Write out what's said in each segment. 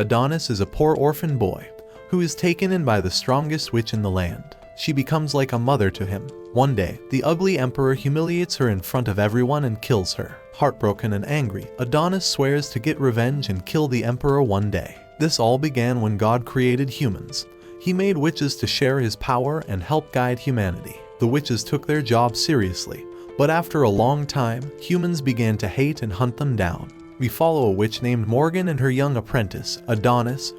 Adonis is a poor orphan boy who is taken in by the strongest witch in the land. She becomes like a mother to him. One day, the ugly emperor humiliates her in front of everyone and kills her. Heartbroken and angry, Adonis swears to get revenge and kill the emperor one day. This all began when God created humans. He made witches to share his power and help guide humanity. The witches took their job seriously, but after a long time, humans began to hate and hunt them down. We follow a witch named Morgan and her young apprentice, Adonis,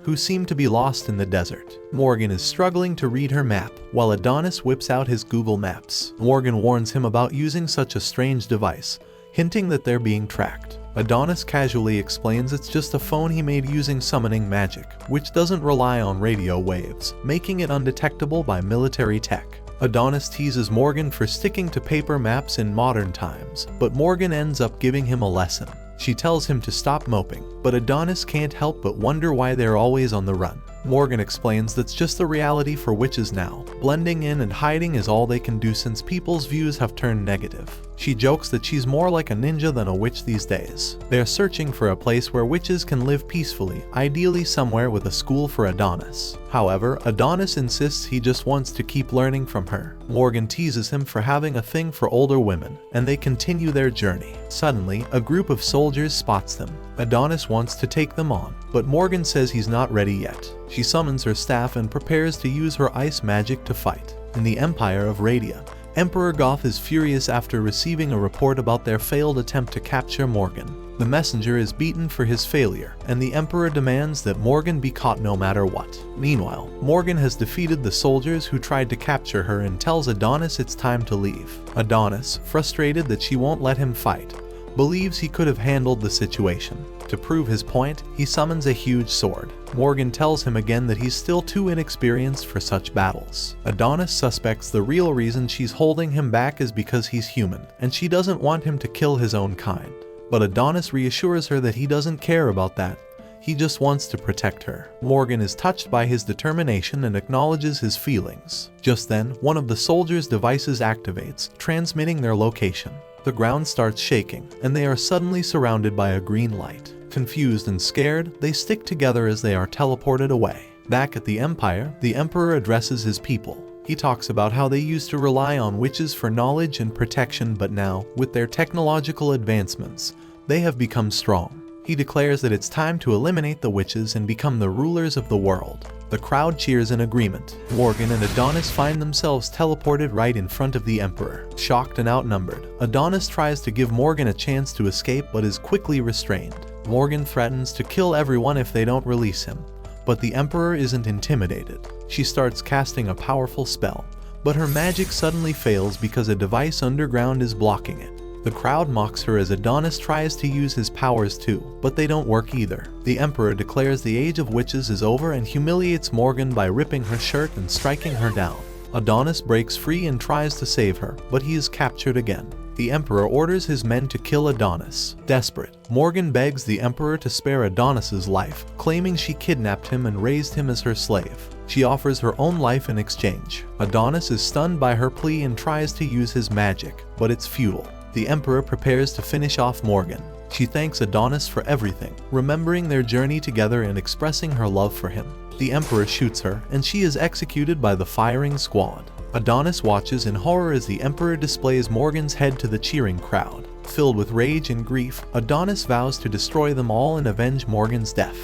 who seem to be lost in the desert. Morgan is struggling to read her map, while Adonis whips out his Google Maps. Morgan warns him about using such a strange device, hinting that they're being tracked. Adonis casually explains it's just a phone he made using summoning magic, which doesn't rely on radio waves, making it undetectable by military tech. Adonis teases Morgan for sticking to paper maps in modern times, but Morgan ends up giving him a lesson. She tells him to stop moping, but Adonis can't help but wonder why they're always on the run. Morgan explains that's just the reality for witches now. Blending in and hiding is all they can do since people's views have turned negative. She jokes that she's more like a ninja than a witch these days. They're searching for a place where witches can live peacefully, ideally somewhere with a school for Adonis. However, Adonis insists he just wants to keep learning from her. Morgan teases him for having a thing for older women, and they continue their journey. Suddenly, a group of soldiers spots them. Adonis wants to take them on, but Morgan says he's not ready yet. She summons her staff and prepares to use her ice magic to fight. In the Empire of Radia, Emperor Goth is furious after receiving a report about their failed attempt to capture Morgan. The messenger is beaten for his failure, and the Emperor demands that Morgan be caught no matter what. Meanwhile, Morgan has defeated the soldiers who tried to capture her and tells Adonis it's time to leave. Adonis, frustrated that she won't let him fight, believes he could have handled the situation. To prove his point, he summons a huge sword. Morgan tells him again that he's still too inexperienced for such battles. Adonis suspects the real reason she's holding him back is because he's human, and she doesn't want him to kill his own kind. But Adonis reassures her that he doesn't care about that. He just wants to protect her. Morgan is touched by his determination and acknowledges his feelings. Just then, one of the soldiers' devices activates, transmitting their location. The ground starts shaking, and they are suddenly surrounded by a green light. Confused and scared, they stick together as they are teleported away. Back at the Empire, the Emperor addresses his people. He talks about how they used to rely on witches for knowledge and protection, but now, with their technological advancements, they have become strong. He declares that it's time to eliminate the witches and become the rulers of the world. The crowd cheers in agreement. Morgan and Adonis find themselves teleported right in front of the Emperor. Shocked and outnumbered, Adonis tries to give Morgan a chance to escape but is quickly restrained. Morgan threatens to kill everyone if they don't release him, but the Emperor isn't intimidated. She starts casting a powerful spell, but her magic suddenly fails because a device underground is blocking it. The crowd mocks her as Adonis tries to use his powers too, but they don't work either. The Emperor declares the age of witches is over and humiliates Morgan by ripping her shirt and striking her down. Adonis breaks free and tries to save her, but he is captured again. The Emperor orders his men to kill Adonis. Desperate, Morgan begs the Emperor to spare Adonis's life, claiming she kidnapped him and raised him as her slave. She offers her own life in exchange. Adonis is stunned by her plea and tries to use his magic, but it's futile. The Emperor prepares to finish off Morgan. She thanks Adonis for everything, remembering their journey together and expressing her love for him. The Emperor shoots her, and she is executed by the firing squad. Adonis watches in horror as the Emperor displays Morgan's head to the cheering crowd. Filled with rage and grief, Adonis vows to destroy them all and avenge Morgan's death.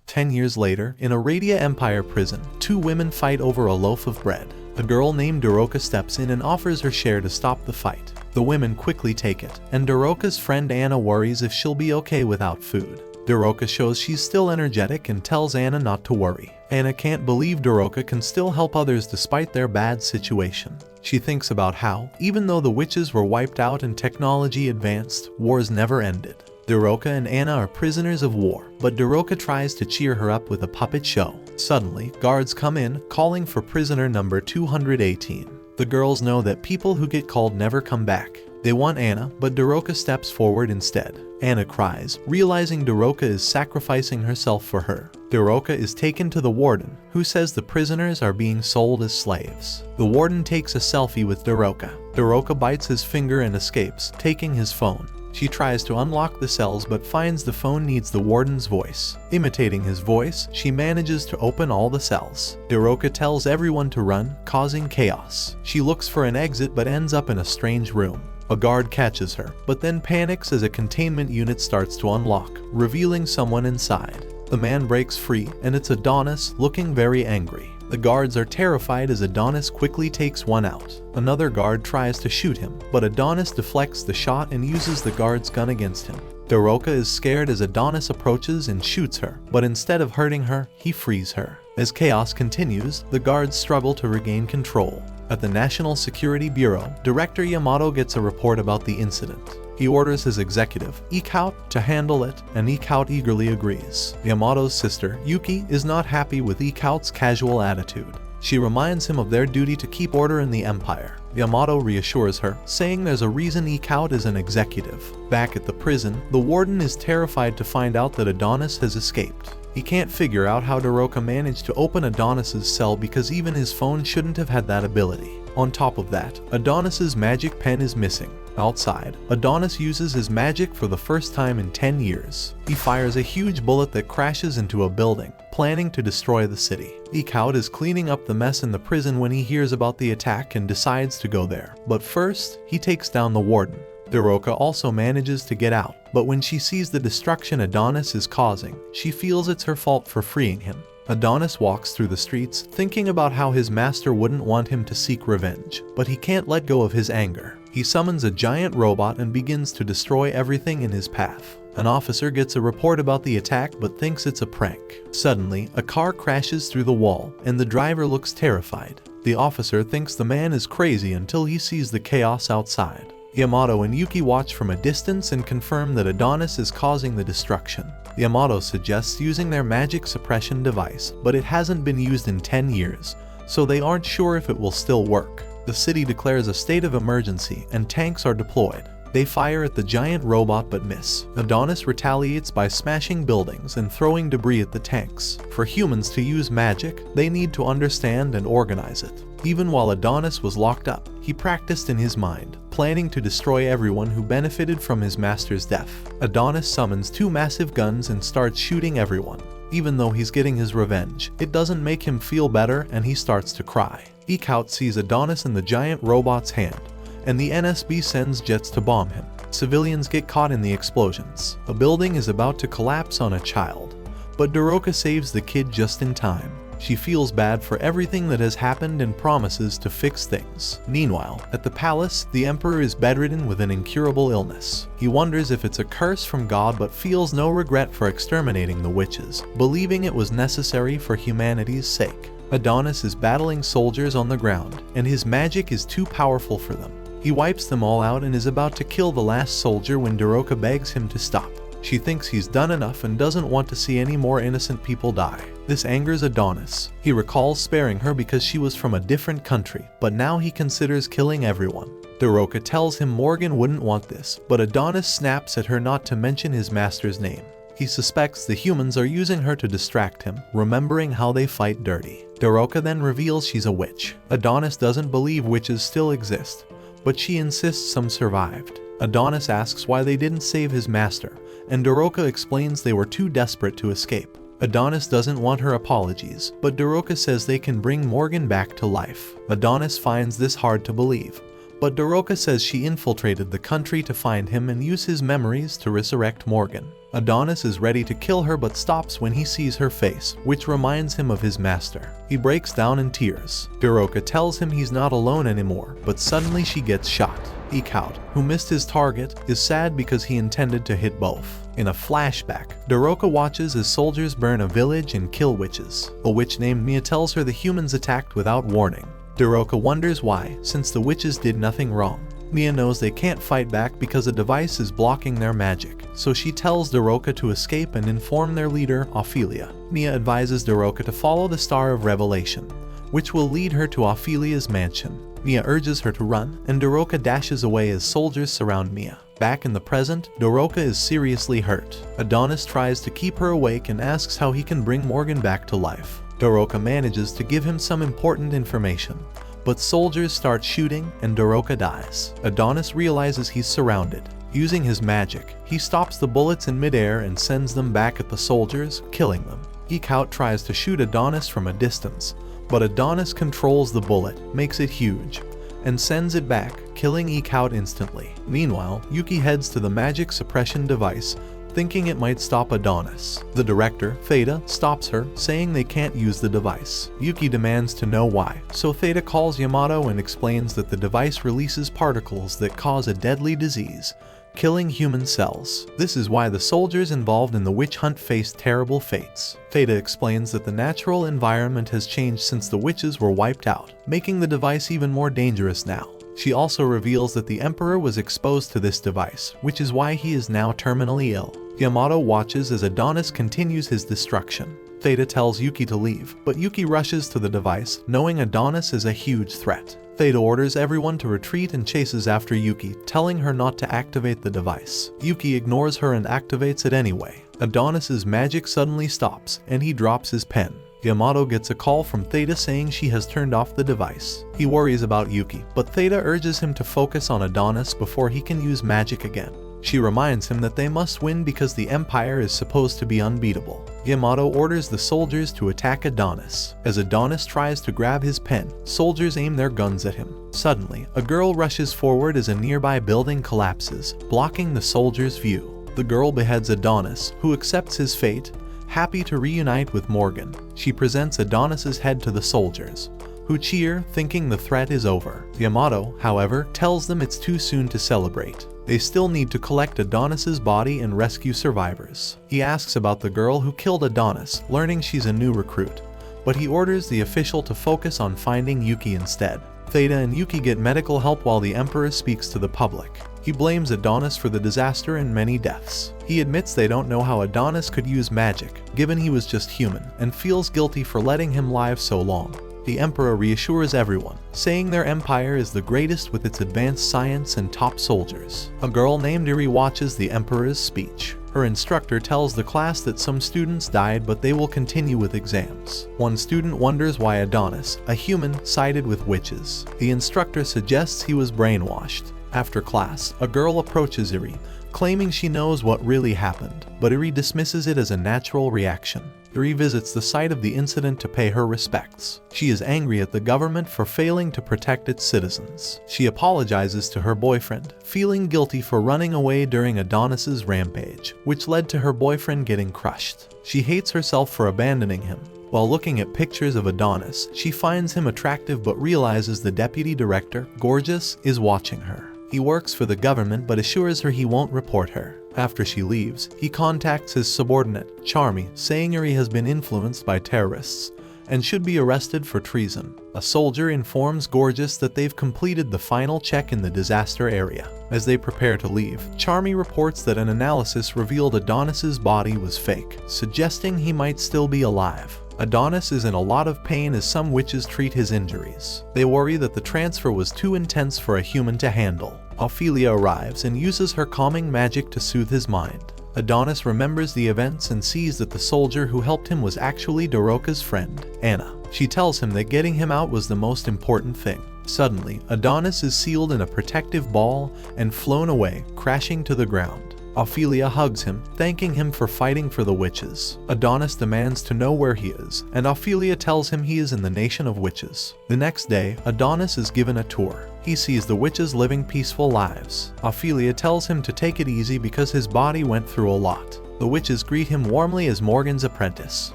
10 years later, in a Radia Empire prison, two women fight over a loaf of bread. A girl named Dorothia steps in and offers her share to stop the fight. The women quickly take it, and Dorothia's friend Anna worries if she'll be okay without food. Dorothia shows she's still energetic and tells Anna not to worry. Anna can't believe Dorothia can still help others despite their bad situation. She thinks about how, even though the witches were wiped out and technology advanced, wars never ended. Dorothia and Anna are prisoners of war, but Dorothia tries to cheer her up with a puppet show. Suddenly, guards come in, calling for prisoner number 218. The girls know that people who get called never come back. They want Anna, but Dorothia steps forward instead. Anna cries, realizing Dorothia is sacrificing herself for her. Dorothia is taken to the warden, who says the prisoners are being sold as slaves. The warden takes a selfie with Dorothia. Dorothia bites his finger and escapes, taking his phone. She tries to unlock the cells but finds the phone needs the warden's voice. Imitating his voice, she manages to open all the cells. Dorothea tells everyone to run, causing chaos. She looks for an exit but ends up in a strange room. A guard catches her, but then panics as a containment unit starts to unlock, revealing someone inside. The man breaks free, and it's Adonis, looking very angry. The guards are terrified as Adonis quickly takes one out. Another guard tries to shoot him, but Adonis deflects the shot and uses the guard's gun against him. Dorothea is scared as Adonis approaches and shoots her, but instead of hurting her, he frees her. As chaos continues, the guards struggle to regain control. At the National Security Bureau, Director Yamato gets a report about the incident. He orders his executive, Ikout, to handle it, and Ikout eagerly agrees. Yamato's sister, Yuki, is not happy with Ikout's casual attitude. She reminds him of their duty to keep order in the Empire. Yamato reassures her, saying there's a reason Ikout is an executive. Back at the prison, the warden is terrified to find out that Adonis has escaped. He can't figure out how Dorothea managed to open Adonis's cell because even his phone shouldn't have had that ability. On top of that, Adonis's magic pen is missing. Outside, Adonis uses his magic for the first time in 10 years. He fires a huge bullet that crashes into a building, planning to destroy the city. Ikout is cleaning up the mess in the prison when he hears about the attack and decides to go there. But first, he takes down the warden. Dorothea also manages to get out, but when she sees the destruction Adonis is causing, she feels it's her fault for freeing him. Adonis walks through the streets, thinking about how his master wouldn't want him to seek revenge, but he can't let go of his anger. He summons a giant robot and begins to destroy everything in his path. An officer gets a report about the attack but thinks it's a prank. Suddenly, a car crashes through the wall, and the driver looks terrified. The officer thinks the man is crazy until he sees the chaos outside. Yamato and Yuki watch from a distance and confirm that Adonis is causing the destruction. Yamato suggests using their magic suppression device, but it hasn't been used in 10 years, so they aren't sure if it will still work. The city declares a state of emergency and tanks are deployed. They fire at the giant robot but miss. Adonis retaliates by smashing buildings and throwing debris at the tanks. For humans to use magic, they need to understand and organize it. Even while Adonis was locked up, he practiced in his mind, planning to destroy everyone who benefited from his master's death. Adonis summons 2 massive guns and starts shooting everyone. Even though he's getting his revenge, it doesn't make him feel better and he starts to cry. Ikout sees Adonis in the giant robot's hand, and the NSB sends jets to bomb him. Civilians get caught in the explosions. A building is about to collapse on a child, but Dorothea saves the kid just in time. She feels bad for everything that has happened and promises to fix things. Meanwhile, at the palace, the emperor is bedridden with an incurable illness. He wonders if it's a curse from God but feels no regret for exterminating the witches, believing it was necessary for humanity's sake. Adonis is battling soldiers on the ground, and his magic is too powerful for them. He wipes them all out and is about to kill the last soldier when Dorothea begs him to stop. She thinks he's done enough and doesn't want to see any more innocent people die. This angers Adonis. He recalls sparing her because she was from a different country, but now he considers killing everyone. Dorothea tells him Morgan wouldn't want this, but Adonis snaps at her not to mention his master's name. He suspects the humans are using her to distract him, remembering how they fight dirty. Dorothea then reveals she's a witch. Adonis doesn't believe witches still exist, but she insists some survived. Adonis asks why they didn't save his master, and Dorothea explains they were too desperate to escape. Adonis doesn't want her apologies, but Dorothea says they can bring Morgan back to life. Adonis finds this hard to believe, but Dorothea says she infiltrated the country to find him and use his memories to resurrect Morgan. Adonis is ready to kill her but stops when he sees her face, which reminds him of his master. He breaks down in tears. Dorothea tells him he's not alone anymore, but suddenly she gets shot. Ikout, who missed his target, is sad because he intended to hit both. In a flashback, Dorothea watches as soldiers burn a village and kill witches. A witch named Mia tells her the humans attacked without warning. Dorothea wonders why, since the witches did nothing wrong. Mia knows they can't fight back because a device is blocking their magic, so she tells Dorothea to escape and inform their leader, Ophelia. Mia advises Dorothea to follow the Star of Revelation, which will lead her to Ophelia's mansion. Mia urges her to run, and Dorothea dashes away as soldiers surround Mia. Back in the present, Dorothea is seriously hurt. Adonis tries to keep her awake and asks how he can bring Morgan back to life. Dorothea manages to give him some important information, but soldiers start shooting and Dorothea dies. Adonis realizes he's surrounded. Using his magic, he stops the bullets in midair and sends them back at the soldiers, killing them. Ekout tries to shoot Adonis from a distance, but Adonis controls the bullet, makes it huge, and sends it back, killing Ekout instantly. Meanwhile, Yuki heads to the magic suppression device, thinking it might stop Adonis. The director, Theta, stops her, saying they can't use the device. Yuki demands to know why, so Theta calls Yamato and explains that the device releases particles that cause a deadly disease, killing human cells. This is why the soldiers involved in the witch hunt faced terrible fates. Theta explains that the natural environment has changed since the witches were wiped out, making the device even more dangerous now. She also reveals that the Emperor was exposed to this device, which is why he is now terminally ill. Yamato watches as Adonis continues his destruction. Theta tells Yuki to leave, but Yuki rushes to the device, knowing Adonis is a huge threat. Theta orders everyone to retreat and chases after Yuki, telling her not to activate the device. Yuki ignores her and activates it anyway. Adonis's magic suddenly stops, and he drops his pen. Yamato gets a call from Theta saying she has turned off the device. He worries about Yuki, but Theta urges him to focus on Adonis before he can use magic again. She reminds him that they must win because the Empire is supposed to be unbeatable. Yamato orders the soldiers to attack Adonis. As Adonis tries to grab his pen, soldiers aim their guns at him. Suddenly, a girl rushes forward as a nearby building collapses, blocking the soldiers' view. The girl beheads Adonis, who accepts his fate, happy to reunite with Morgan. She presents Adonis's head to the soldiers, who cheer, thinking the threat is over. Yamato, however, tells them it's too soon to celebrate. They still need to collect Adonis's body and rescue survivors. He asks about the girl who killed Adonis, learning she's a new recruit, but he orders the official to focus on finding Yuki instead. Theta and Yuki get medical help while the Emperor speaks to the public. He blames Adonis for the disaster and many deaths. He admits they don't know how Adonis could use magic, given he was just human, and feels guilty for letting him live so long. The Emperor reassures everyone, saying their empire is the greatest with its advanced science and top soldiers. A girl named Iri watches the Emperor's speech. Her instructor tells the class that some students died but they will continue with exams. One student wonders why Adonis, a human, sided with witches. The instructor suggests he was brainwashed. After class, a girl approaches Iri, claiming she knows what really happened, but Iri dismisses it as a natural reaction. Iri visits the site of the incident to pay her respects. She is angry at the government for failing to protect its citizens. She apologizes to her boyfriend, feeling guilty for running away during Adonis's rampage, which led to her boyfriend getting crushed. She hates herself for abandoning him. While looking at pictures of Adonis, she finds him attractive but realizes the deputy director, Gorgeous, is watching her. He works for the government but assures her he won't report her. After she leaves, he contacts his subordinate, Charmy, saying Iri has been influenced by terrorists and should be arrested for treason. A soldier informs Gorgeous that they've completed the final check in the disaster area. As they prepare to leave, Charmy reports that an analysis revealed Adonis's body was fake, suggesting he might still be alive. Adonis is in a lot of pain as some witches treat his injuries. They worry that the transfer was too intense for a human to handle. Ophelia arrives and uses her calming magic to soothe his mind. Adonis remembers the events and sees that the soldier who helped him was actually Doroka's friend, Anna. She tells him that getting him out was the most important thing. Suddenly, Adonis is sealed in a protective ball and flown away, crashing to the ground. Ophelia hugs him, thanking him for fighting for the witches. Adonis demands to know where he is, and Ophelia tells him he is in the nation of witches. The next day, Adonis is given a tour. He sees the witches living peaceful lives. Ophelia tells him to take it easy because his body went through a lot. The witches greet him warmly as Morgan's apprentice.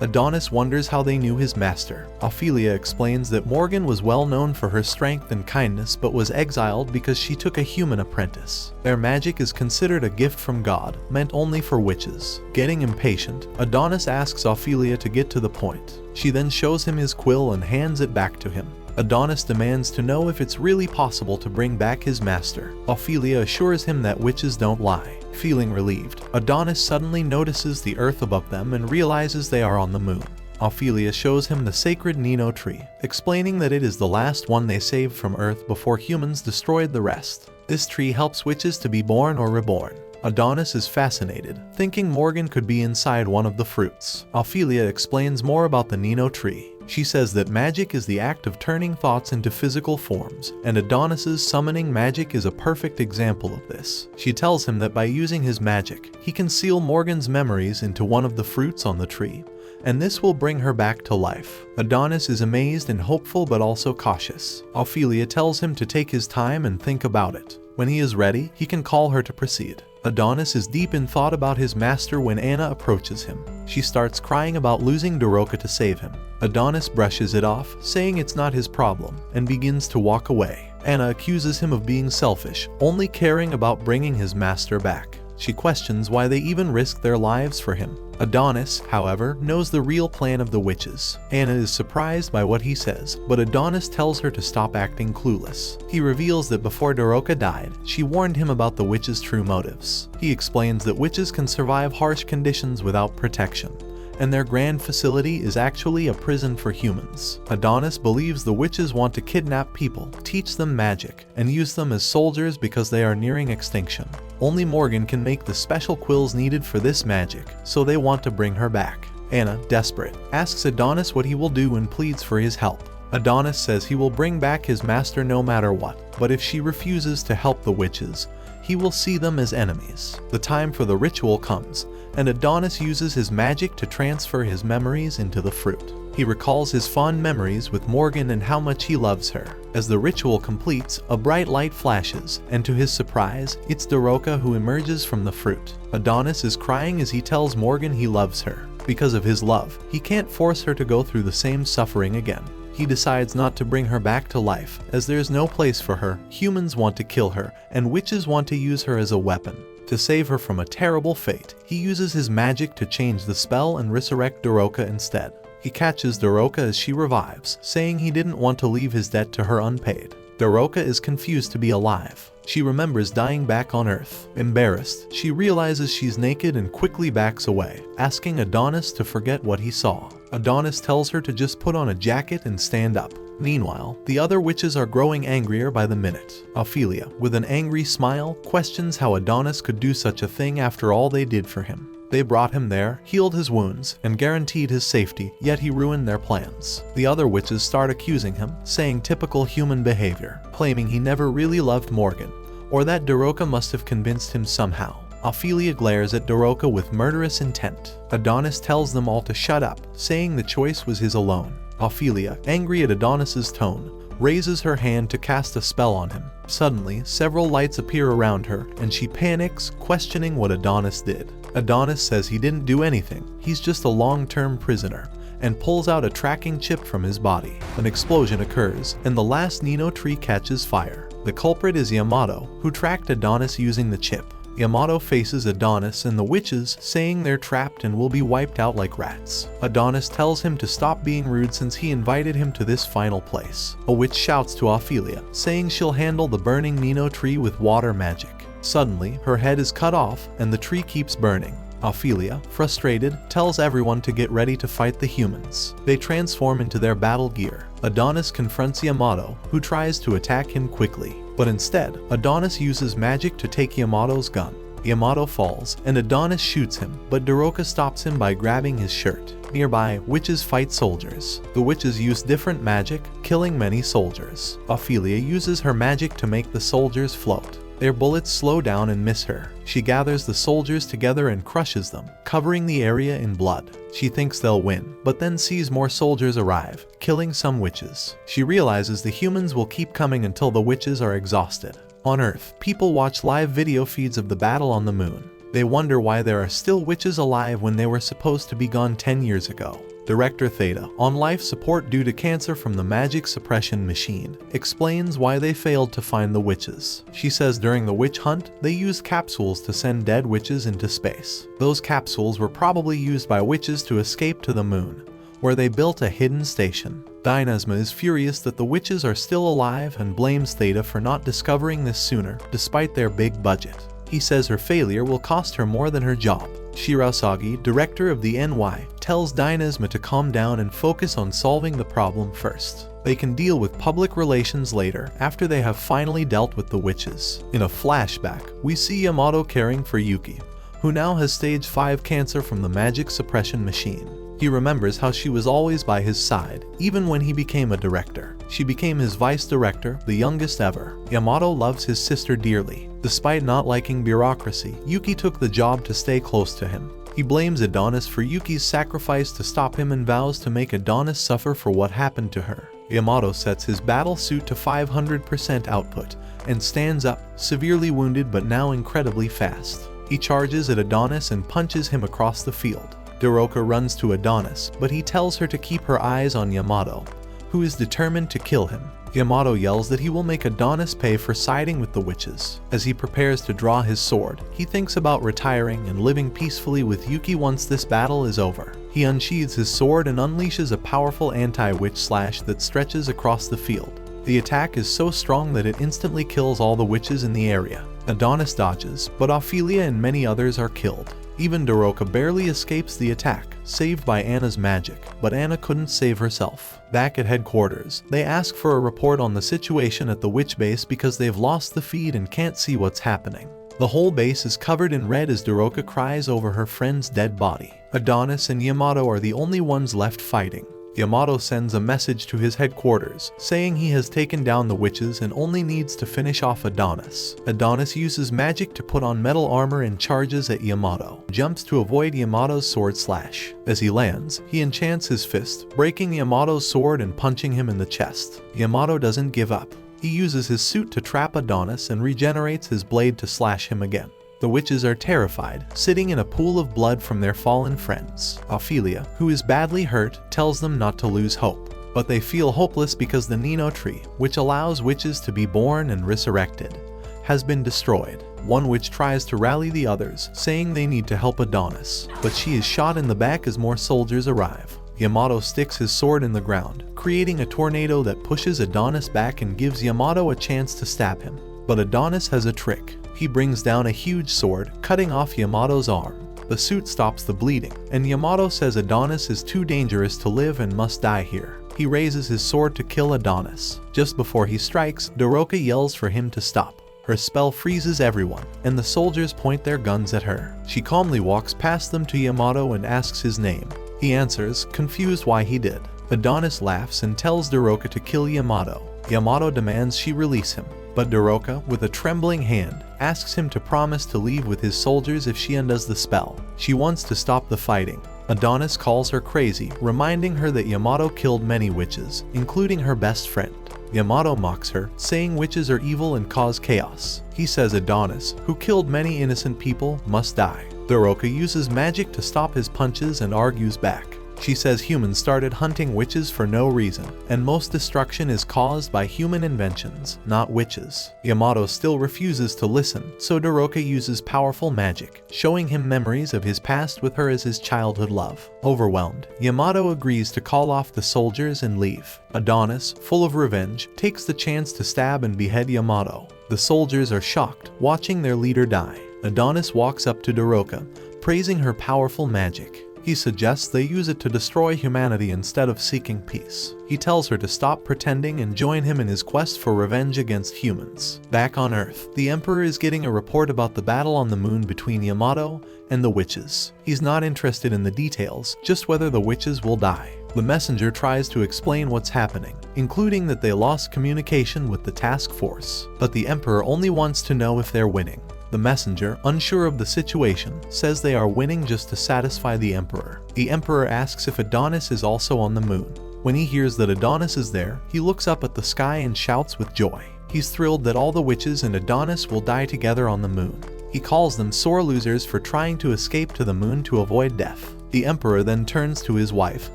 Adonis wonders how they knew his master. Ophelia explains that Morgan was well known for her strength and kindness but was exiled because she took a human apprentice. Their magic is considered a gift from God, meant only for witches. Getting impatient, Adonis asks Ophelia to get to the point. She then shows him his quill and hands it back to him. Adonis demands to know if it's really possible to bring back his master. Ophelia assures him that witches don't lie. Feeling relieved, Adonis suddenly notices the earth above them and realizes they are on the moon. Ophelia shows him the sacred Nino tree, explaining that it is the last one they saved from Earth before humans destroyed the rest. This tree helps witches to be born or reborn. Adonis is fascinated, thinking Morgan could be inside one of the fruits. Ophelia explains more about the Nino tree. She says that magic is the act of turning thoughts into physical forms, and Adonis's summoning magic is a perfect example of this. She tells him that by using his magic, he can seal Morgan's memories into one of the fruits on the tree, and this will bring her back to life. Adonis is amazed and hopeful but also cautious. Ophelia tells him to take his time and think about it. When he is ready, he can call her to proceed. Adonis is deep in thought about his master when Anna approaches him. She starts crying about losing Dorothia to save him. Adonis brushes it off, saying it's not his problem, and begins to walk away. Anna accuses him of being selfish, only caring about bringing his master back. She questions why they even risk their lives for him. Adonis, however, knows the real plan of the witches. Anna is surprised by what he says, but Adonis tells her to stop acting clueless. He reveals that before Dorothia died, she warned him about the witches' true motives. He explains that witches can survive harsh conditions without protection, and their grand facility is actually a prison for humans. Adonis believes the witches want to kidnap people, teach them magic, and use them as soldiers because they are nearing extinction. Only Morgan can make the special quills needed for this magic, so they want to bring her back. Anna, desperate, asks Adonis what he will do and pleads for his help. Adonis says he will bring back his master no matter what, but if she refuses to help the witches, he will see them as enemies. The time for the ritual comes, and Adonis uses his magic to transfer his memories into the fruit. He recalls his fond memories with Morgan and how much he loves her. As the ritual completes, a bright light flashes, and to his surprise, it's Dorothia who emerges from the fruit. Adonis is crying as he tells Morgan he loves her. Because of his love, he can't force her to go through the same suffering again. He decides not to bring her back to life, as there's no place for her. Humans want to kill her, and witches want to use her as a weapon. To save her from a terrible fate, he uses his magic to change the spell and resurrect Dorothia instead. He catches Dorothia as she revives, saying he didn't want to leave his debt to her unpaid. Dorothia is confused to be alive. She remembers dying back on Earth. Embarrassed, she realizes she's naked and quickly backs away, asking Adonis to forget what he saw. Adonis tells her to just put on a jacket and stand up. Meanwhile, the other witches are growing angrier by the minute. Ophelia, with an angry smile, questions how Adonis could do such a thing after all they did for him. They brought him there, healed his wounds, and guaranteed his safety, yet he ruined their plans. The other witches start accusing him, saying typical human behavior, claiming he never really loved Morgan, or that Dorothia must have convinced him somehow. Ophelia glares at Dorothia with murderous intent. Adonis tells them all to shut up, saying the choice was his alone. Ophelia, angry at Adonis's tone, raises her hand to cast a spell on him. Suddenly, several lights appear around her, and she panics, questioning what Adonis did. Adonis says he didn't do anything, he's just a long-term prisoner, and pulls out a tracking chip from his body. An explosion occurs, and the last Nino tree catches fire. The culprit is Yamato, who tracked Adonis using the chip. Yamato faces Adonis and the witches, saying they're trapped and will be wiped out like rats. Adonis tells him to stop being rude since he invited him to this final place. A witch shouts to Ophelia, saying she'll handle the burning Nino tree with water magic. Suddenly, her head is cut off and the tree keeps burning. Ophelia, frustrated, tells everyone to get ready to fight the humans. They transform into their battle gear. Adonis confronts Yamato, who tries to attack him quickly. But instead, Adonis uses magic to take Yamato's gun. Yamato falls, and Adonis shoots him, but Dorothia stops him by grabbing his shirt. Nearby, witches fight soldiers. The witches use different magic, killing many soldiers. Ophelia uses her magic to make the soldiers float. Their bullets slow down and miss her. She gathers the soldiers together and crushes them, covering the area in blood. She thinks they'll win, but then sees more soldiers arrive, killing some witches. She realizes the humans will keep coming until the witches are exhausted. On Earth, people watch live video feeds of the battle on the moon. They wonder why there are still witches alive when they were supposed to be gone 10 years ago. Director Theta, on life support due to cancer from the magic suppression machine, explains why they failed to find the witches. She says during the witch hunt, they used capsules to send dead witches into space. Those capsules were probably used by witches to escape to the moon, where they built a hidden station. Dynasma is furious that the witches are still alive and blames Theta for not discovering this sooner, despite their big budget. He says her failure will cost her more than her job. Shirasagi, director of the NY, tells Dynasma to calm down and focus on solving the problem first. They can deal with public relations later after they have finally dealt with the witches. In a flashback, we see Yamato caring for Yuki, who now has stage 5 cancer from the magic suppression machine. He remembers how she was always by his side, even when he became a director. She became his vice director, the youngest ever. Yamato loves his sister dearly. Despite not liking bureaucracy, Yuki took the job to stay close to him. He blames Adonis for Yuki's sacrifice to stop him and vows to make Adonis suffer for what happened to her. Yamato sets his battle suit to 500% output and stands up, severely wounded but now incredibly fast. He charges at Adonis and punches him across the field. Dorothia runs to Adonis, but he tells her to keep her eyes on Yamato, who is determined to kill him. Yamato yells that he will make Adonis pay for siding with the witches. As he prepares to draw his sword, he thinks about retiring and living peacefully with Yuki once this battle is over. He unsheathes his sword and unleashes a powerful anti-witch slash that stretches across the field. The attack is so strong that it instantly kills all the witches in the area. Adonis dodges, but Ophelia and many others are killed. Even Dorothea barely escapes the attack, saved by Anna's magic, but Anna couldn't save herself. Back at headquarters, they ask for a report on the situation at the witch base because they've lost the feed and can't see what's happening. The whole base is covered in red as Dorothea cries over her friend's dead body. Adonis and Yamato are the only ones left fighting. Yamato sends a message to his headquarters, saying he has taken down the witches and only needs to finish off Adonis. Adonis uses magic to put on metal armor and charges at Yamato, jumps to avoid Yamato's sword slash. As he lands, he enchants his fist, breaking Yamato's sword and punching him in the chest. Yamato doesn't give up. He uses his suit to trap Adonis and regenerates his blade to slash him again. The witches are terrified, sitting in a pool of blood from their fallen friends. Ophelia, who is badly hurt, tells them not to lose hope. But they feel hopeless because the Nino tree, which allows witches to be born and resurrected, has been destroyed. One witch tries to rally the others, saying they need to help Adonis, but she is shot in the back as more soldiers arrive. Yamato sticks his sword in the ground, creating a tornado that pushes Adonis back and gives Yamato a chance to stab him. But Adonis has a trick. He brings down a huge sword, cutting off Yamato's arm. The suit stops the bleeding, and Yamato says Adonis is too dangerous to live and must die here. He raises his sword to kill Adonis. Just before he strikes, Dorothea yells for him to stop. Her spell freezes everyone, and the soldiers point their guns at her. She calmly walks past them to Yamato and asks his name. He answers, confused why he did. Adonis laughs and tells Dorothea to kill Yamato. Yamato demands she release him, but Dorothea, with a trembling hand, asks him to promise to leave with his soldiers if she undoes the spell. She wants to stop the fighting. Adonis calls her crazy, reminding her that Yamato killed many witches, including her best friend. Yamato mocks her, saying witches are evil and cause chaos. He says Adonis, who killed many innocent people, must die. Dorothea uses magic to stop his punches and argues back. She says humans started hunting witches for no reason, and most destruction is caused by human inventions, not witches. Yamato still refuses to listen, so Dorothea uses powerful magic, showing him memories of his past with her as his childhood love. Overwhelmed, Yamato agrees to call off the soldiers and leave. Adonis, full of revenge, takes the chance to stab and behead Yamato. The soldiers are shocked, watching their leader die. Adonis walks up to Dorothea, praising her powerful magic. He suggests they use it to destroy humanity instead of seeking peace. He tells her to stop pretending and join him in his quest for revenge against humans. Back on Earth, the Emperor is getting a report about the battle on the moon between Yamato and the witches. He's not interested in the details, just whether the witches will die. The messenger tries to explain what's happening, including that they lost communication with the task force. But the Emperor only wants to know if they're winning. The messenger, unsure of the situation, says they are winning just to satisfy the Emperor. The Emperor asks if Adonis is also on the moon. When he hears that Adonis is there, he looks up at the sky and shouts with joy. He's thrilled that all the witches and Adonis will die together on the moon. He calls them sore losers for trying to escape to the moon to avoid death. The Emperor then turns to his wife,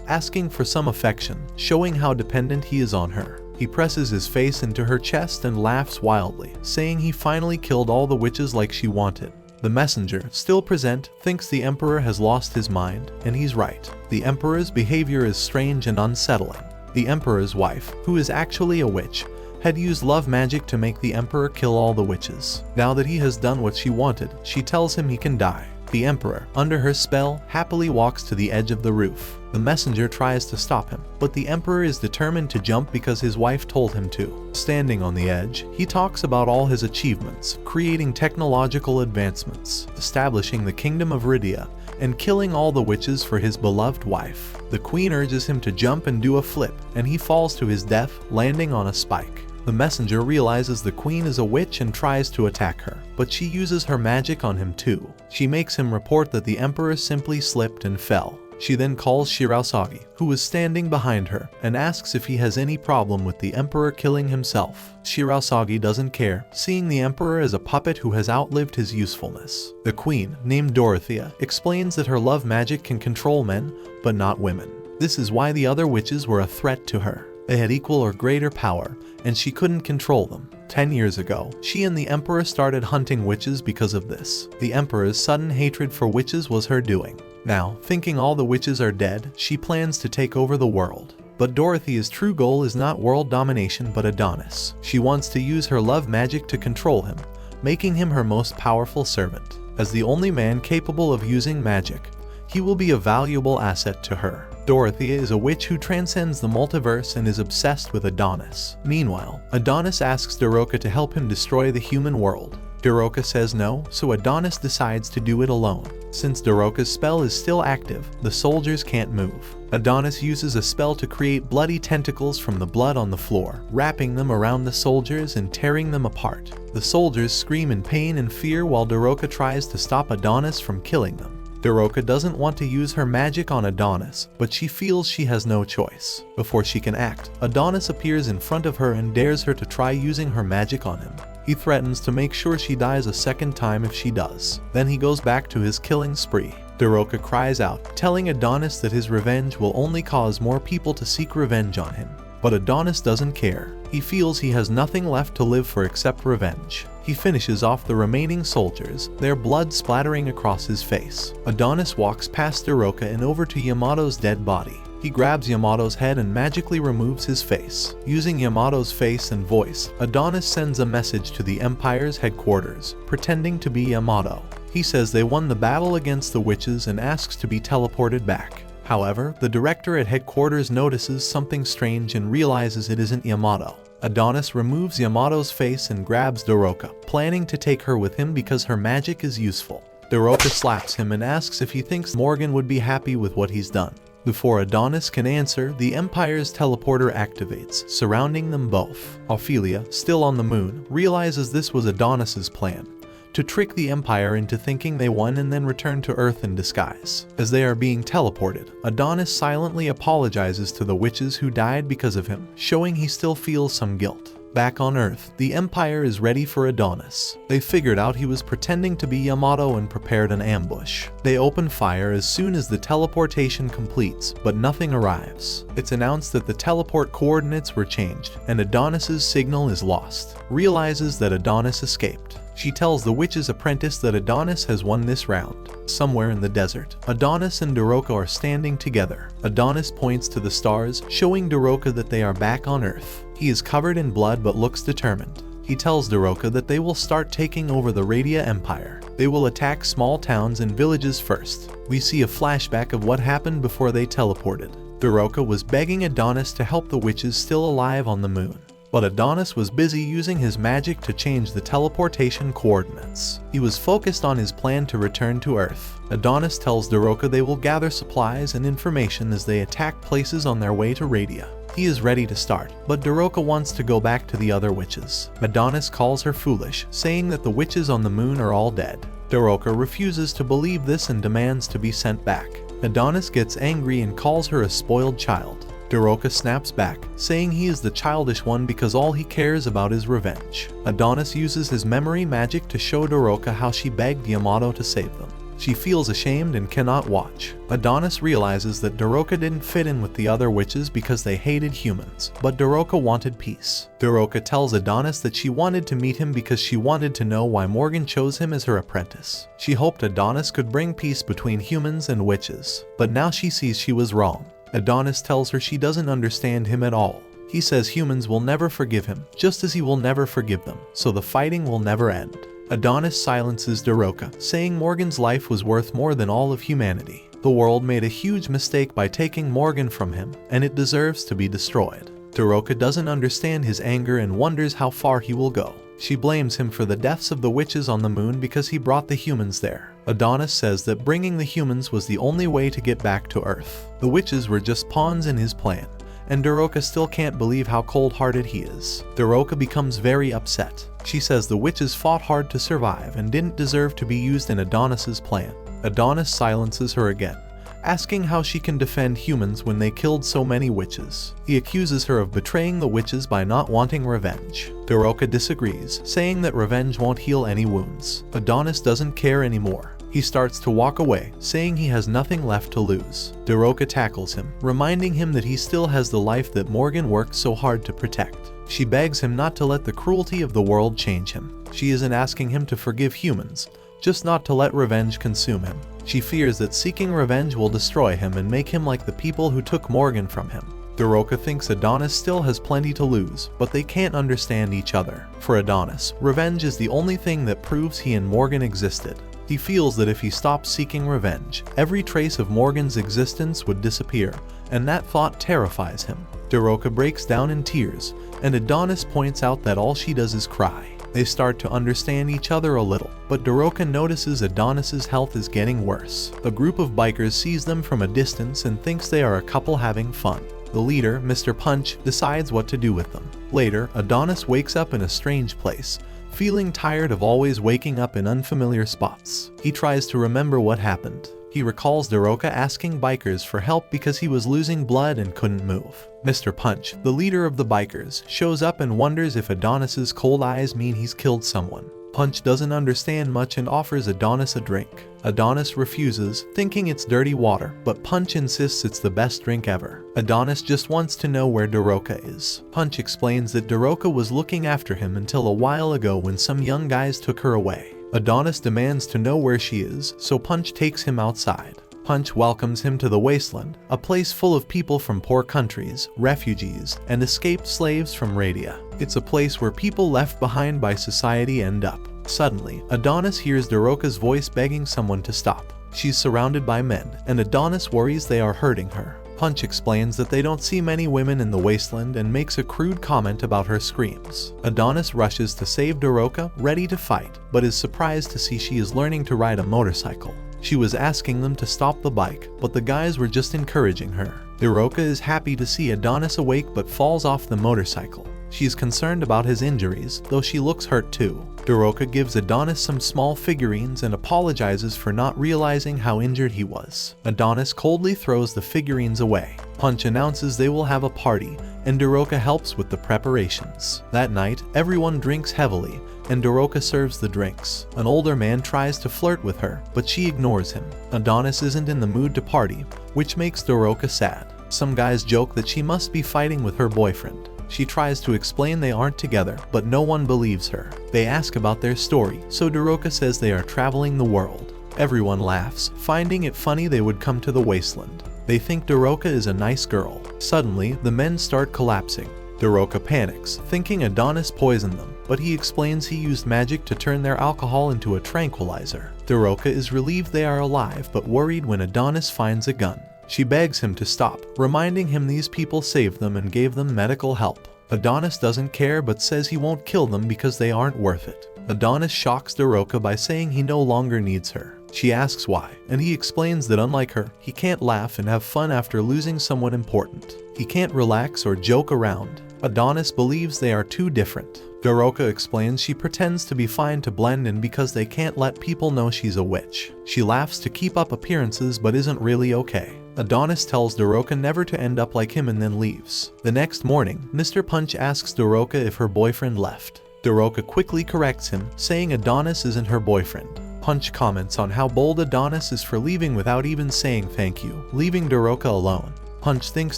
asking for some affection, showing how dependent he is on her. He presses his face into her chest and laughs wildly, saying he finally killed all the witches like she wanted. The messenger, still present, thinks the Emperor has lost his mind, and he's right. The Emperor's behavior is strange and unsettling. The Emperor's wife, who is actually a witch, had used love magic to make the Emperor kill all the witches. Now that he has done what she wanted, she tells him he can die. The Emperor, under her spell, happily walks to the edge of the roof. The messenger tries to stop him, but the Emperor is determined to jump because his wife told him to. Standing on the edge, he talks about all his achievements, creating technological advancements, establishing the Kingdom of Rydia, and killing all the witches for his beloved wife. The queen urges him to jump and do a flip, and he falls to his death, landing on a spike. The messenger realizes the queen is a witch and tries to attack her, but she uses her magic on him too. She makes him report that the emperor simply slipped and fell. She then calls Shirasagi, who is standing behind her, and asks if he has any problem with the emperor killing himself. Shirasagi doesn't care, seeing the emperor as a puppet who has outlived his usefulness. The queen, named Dorothia, explains that her love magic can control men, but not women. This is why the other witches were a threat to her. They had equal or greater power, and she couldn't control them. 10 years ago, she and the emperor started hunting witches because of this. The emperor's sudden hatred for witches was her doing. Now, thinking all the witches are dead, she plans to take over the world. But Dorothy's true goal is not world domination but Adonis. She wants to use her love magic to control him, making him her most powerful servant. As the only man capable of using magic, he will be a valuable asset to her. Dorothea is a witch who transcends the multiverse and is obsessed with Adonis. Meanwhile, Adonis asks Dorothea to help him destroy the human world. Dorothea says no, so Adonis decides to do it alone. Since Dorothea's spell is still active, the soldiers can't move. Adonis uses a spell to create bloody tentacles from the blood on the floor, wrapping them around the soldiers and tearing them apart. The soldiers scream in pain and fear while Dorothea tries to stop Adonis from killing them. Dorothea doesn't want to use her magic on Adonis, but she feels she has no choice. Before she can act, Adonis appears in front of her and dares her to try using her magic on him. He threatens to make sure she dies a second time if she does. Then he goes back to his killing spree. Dorothea cries out, telling Adonis that his revenge will only cause more people to seek revenge on him. But Adonis doesn't care. He feels he has nothing left to live for except revenge. He finishes off the remaining soldiers, their blood splattering across his face. Adonis walks past Dorothea and over to Yamato's dead body. He grabs Yamato's head and magically removes his face. Using Yamato's face and voice, Adonis sends a message to the Empire's headquarters, pretending to be Yamato. He says they won the battle against the witches and asks to be teleported back. However, the director at headquarters notices something strange and realizes it isn't Yamato. Adonis removes Yamato's face and grabs Dorothea, planning to take her with him because her magic is useful. Dorothea slaps him and asks if he thinks Morgan would be happy with what he's done. Before Adonis can answer, the Empire's teleporter activates, surrounding them both. Ophelia, still on the moon, realizes this was Adonis's plan, to trick the Empire into thinking they won and then return to Earth in disguise. As they are being teleported, Adonis silently apologizes to the witches who died because of him, showing he still feels some guilt. Back on Earth, the Empire is ready for Adonis. They figured out he was pretending to be Yamato and prepared an ambush. They open fire as soon as the teleportation completes, but nothing arrives. It's announced that the teleport coordinates were changed, and Adonis's signal is lost. Realizes that Adonis escaped. She tells the witch's apprentice that Adonis has won this round. Somewhere in the desert, Adonis and Dorothea are standing together. Adonis points to the stars, showing Dorothea that they are back on Earth. He is covered in blood but looks determined. He tells Dorothea that they will start taking over the Radia Empire. They will attack small towns and villages first. We see a flashback of what happened before they teleported. Dorothea was begging Adonis to help the witches still alive on the moon. But Adonis was busy using his magic to change the teleportation coordinates. He was focused on his plan to return to Earth. Adonis tells Dorothea they will gather supplies and information as they attack places on their way to Radia. He is ready to start, but Dorothea wants to go back to the other witches. Adonis calls her foolish, saying that the witches on the moon are all dead. Dorothea refuses to believe this and demands to be sent back. Adonis gets angry and calls her a spoiled child. Dorothea snaps back, saying he is the childish one because all he cares about is revenge. Adonis uses his memory magic to show Dorothea how she begged Yamato to save them. She feels ashamed and cannot watch. Adonis realizes that Dorothea didn't fit in with the other witches because they hated humans, but Dorothea wanted peace. Dorothea tells Adonis that she wanted to meet him because she wanted to know why Morgan chose him as her apprentice. She hoped Adonis could bring peace between humans and witches, but now she sees she was wrong. Adonis tells her she doesn't understand him at all. He says humans will never forgive him, just as he will never forgive them, so the fighting will never end. Adonis silences Dorothea, saying Morgan's life was worth more than all of humanity. The world made a huge mistake by taking Morgan from him, and it deserves to be destroyed. Dorothea doesn't understand his anger and wonders how far he will go. She blames him for the deaths of the witches on the moon because he brought the humans there. Adonis says that bringing the humans was the only way to get back to Earth. The witches were just pawns in his plan, and Dorothea still can't believe how cold-hearted he is. Dorothea becomes very upset. She says the witches fought hard to survive and didn't deserve to be used in Adonis's plan. Adonis silences her again, asking how she can defend humans when they killed so many witches. He accuses her of betraying the witches by not wanting revenge. Dorothea disagrees, saying that revenge won't heal any wounds. Adonis doesn't care anymore. He starts to walk away, saying he has nothing left to lose. Dorothea tackles him, reminding him that he still has the life that Morgan worked so hard to protect. She begs him not to let the cruelty of the world change him. She isn't asking him to forgive humans, just not to let revenge consume him. She fears that seeking revenge will destroy him and make him like the people who took Morgan from him. Dorothea thinks Adonis still has plenty to lose, but they can't understand each other. For Adonis, revenge is the only thing that proves he and Morgan existed. He feels that if he stops seeking revenge, every trace of Morgan's existence would disappear, and that thought terrifies him. Dorothea breaks down in tears, and Adonis points out that all she does is cry. They start to understand each other a little, but Dorothea notices Adonis's health is getting worse. A group of bikers sees them from a distance and thinks they are a couple having fun. The leader, Mr. Punch, decides what to do with them. Later, Adonis wakes up in a strange place, feeling tired of always waking up in unfamiliar spots. He tries to remember what happened. He recalls Dorothea asking bikers for help because he was losing blood and couldn't move. Mr. Punch, the leader of the bikers, shows up and wonders if Adonis's cold eyes mean he's killed someone. Punch doesn't understand much and offers Adonis a drink. Adonis refuses, thinking it's dirty water, but Punch insists it's the best drink ever. Adonis just wants to know where Dorothea is. Punch explains that Dorothea was looking after him until a while ago when some young guys took her away. Adonis demands to know where she is, so Punch takes him outside. Punch welcomes him to the wasteland, a place full of people from poor countries, refugees, and escaped slaves from Radia. It's a place where people left behind by society end up. Suddenly, Adonis hears Dorothea's voice begging someone to stop. She's surrounded by men, and Adonis worries they are hurting her. Punch explains that they don't see many women in the wasteland and makes a crude comment about her screams. Adonis rushes to save Dorothea, ready to fight, but is surprised to see she is learning to ride a motorcycle. She was asking them to stop the bike, but the guys were just encouraging her. Dorothea is happy to see Adonis awake but falls off the motorcycle. She's concerned about his injuries, though she looks hurt too. Dorothea gives Adonis some small figurines and apologizes for not realizing how injured he was. Adonis coldly throws the figurines away. Punch announces they will have a party, and Dorothea helps with the preparations. That night, everyone drinks heavily, and Dorothea serves the drinks. An older man tries to flirt with her, but she ignores him. Adonis isn't in the mood to party, which makes Dorothea sad. Some guys joke that she must be fighting with her boyfriend. She tries to explain they aren't together, but no one believes her. They ask about their story, so Dorothea says they are traveling the world. Everyone laughs, finding it funny they would come to the wasteland. They think Dorothea is a nice girl. Suddenly, the men start collapsing. Dorothea panics, thinking Adonis poisoned them, but he explains he used magic to turn their alcohol into a tranquilizer. Dorothea is relieved they are alive, but worried when Adonis finds a gun. She begs him to stop, reminding him these people saved them and gave them medical help. Adonis doesn't care but says he won't kill them because they aren't worth it. Adonis shocks Dorothea by saying he no longer needs her. She asks why, and he explains that unlike her, he can't laugh and have fun after losing someone important. He can't relax or joke around. Adonis believes they are too different. Dorothea explains she pretends to be fine to blend in because they can't let people know she's a witch. She laughs to keep up appearances but isn't really okay. Adonis tells Dorothea never to end up like him and then leaves. The next morning, Mr. Punch asks Dorothea if her boyfriend left. Dorothea quickly corrects him, saying Adonis isn't her boyfriend. Punch comments on how bold Adonis is for leaving without even saying thank you, leaving Dorothea alone. Punch thinks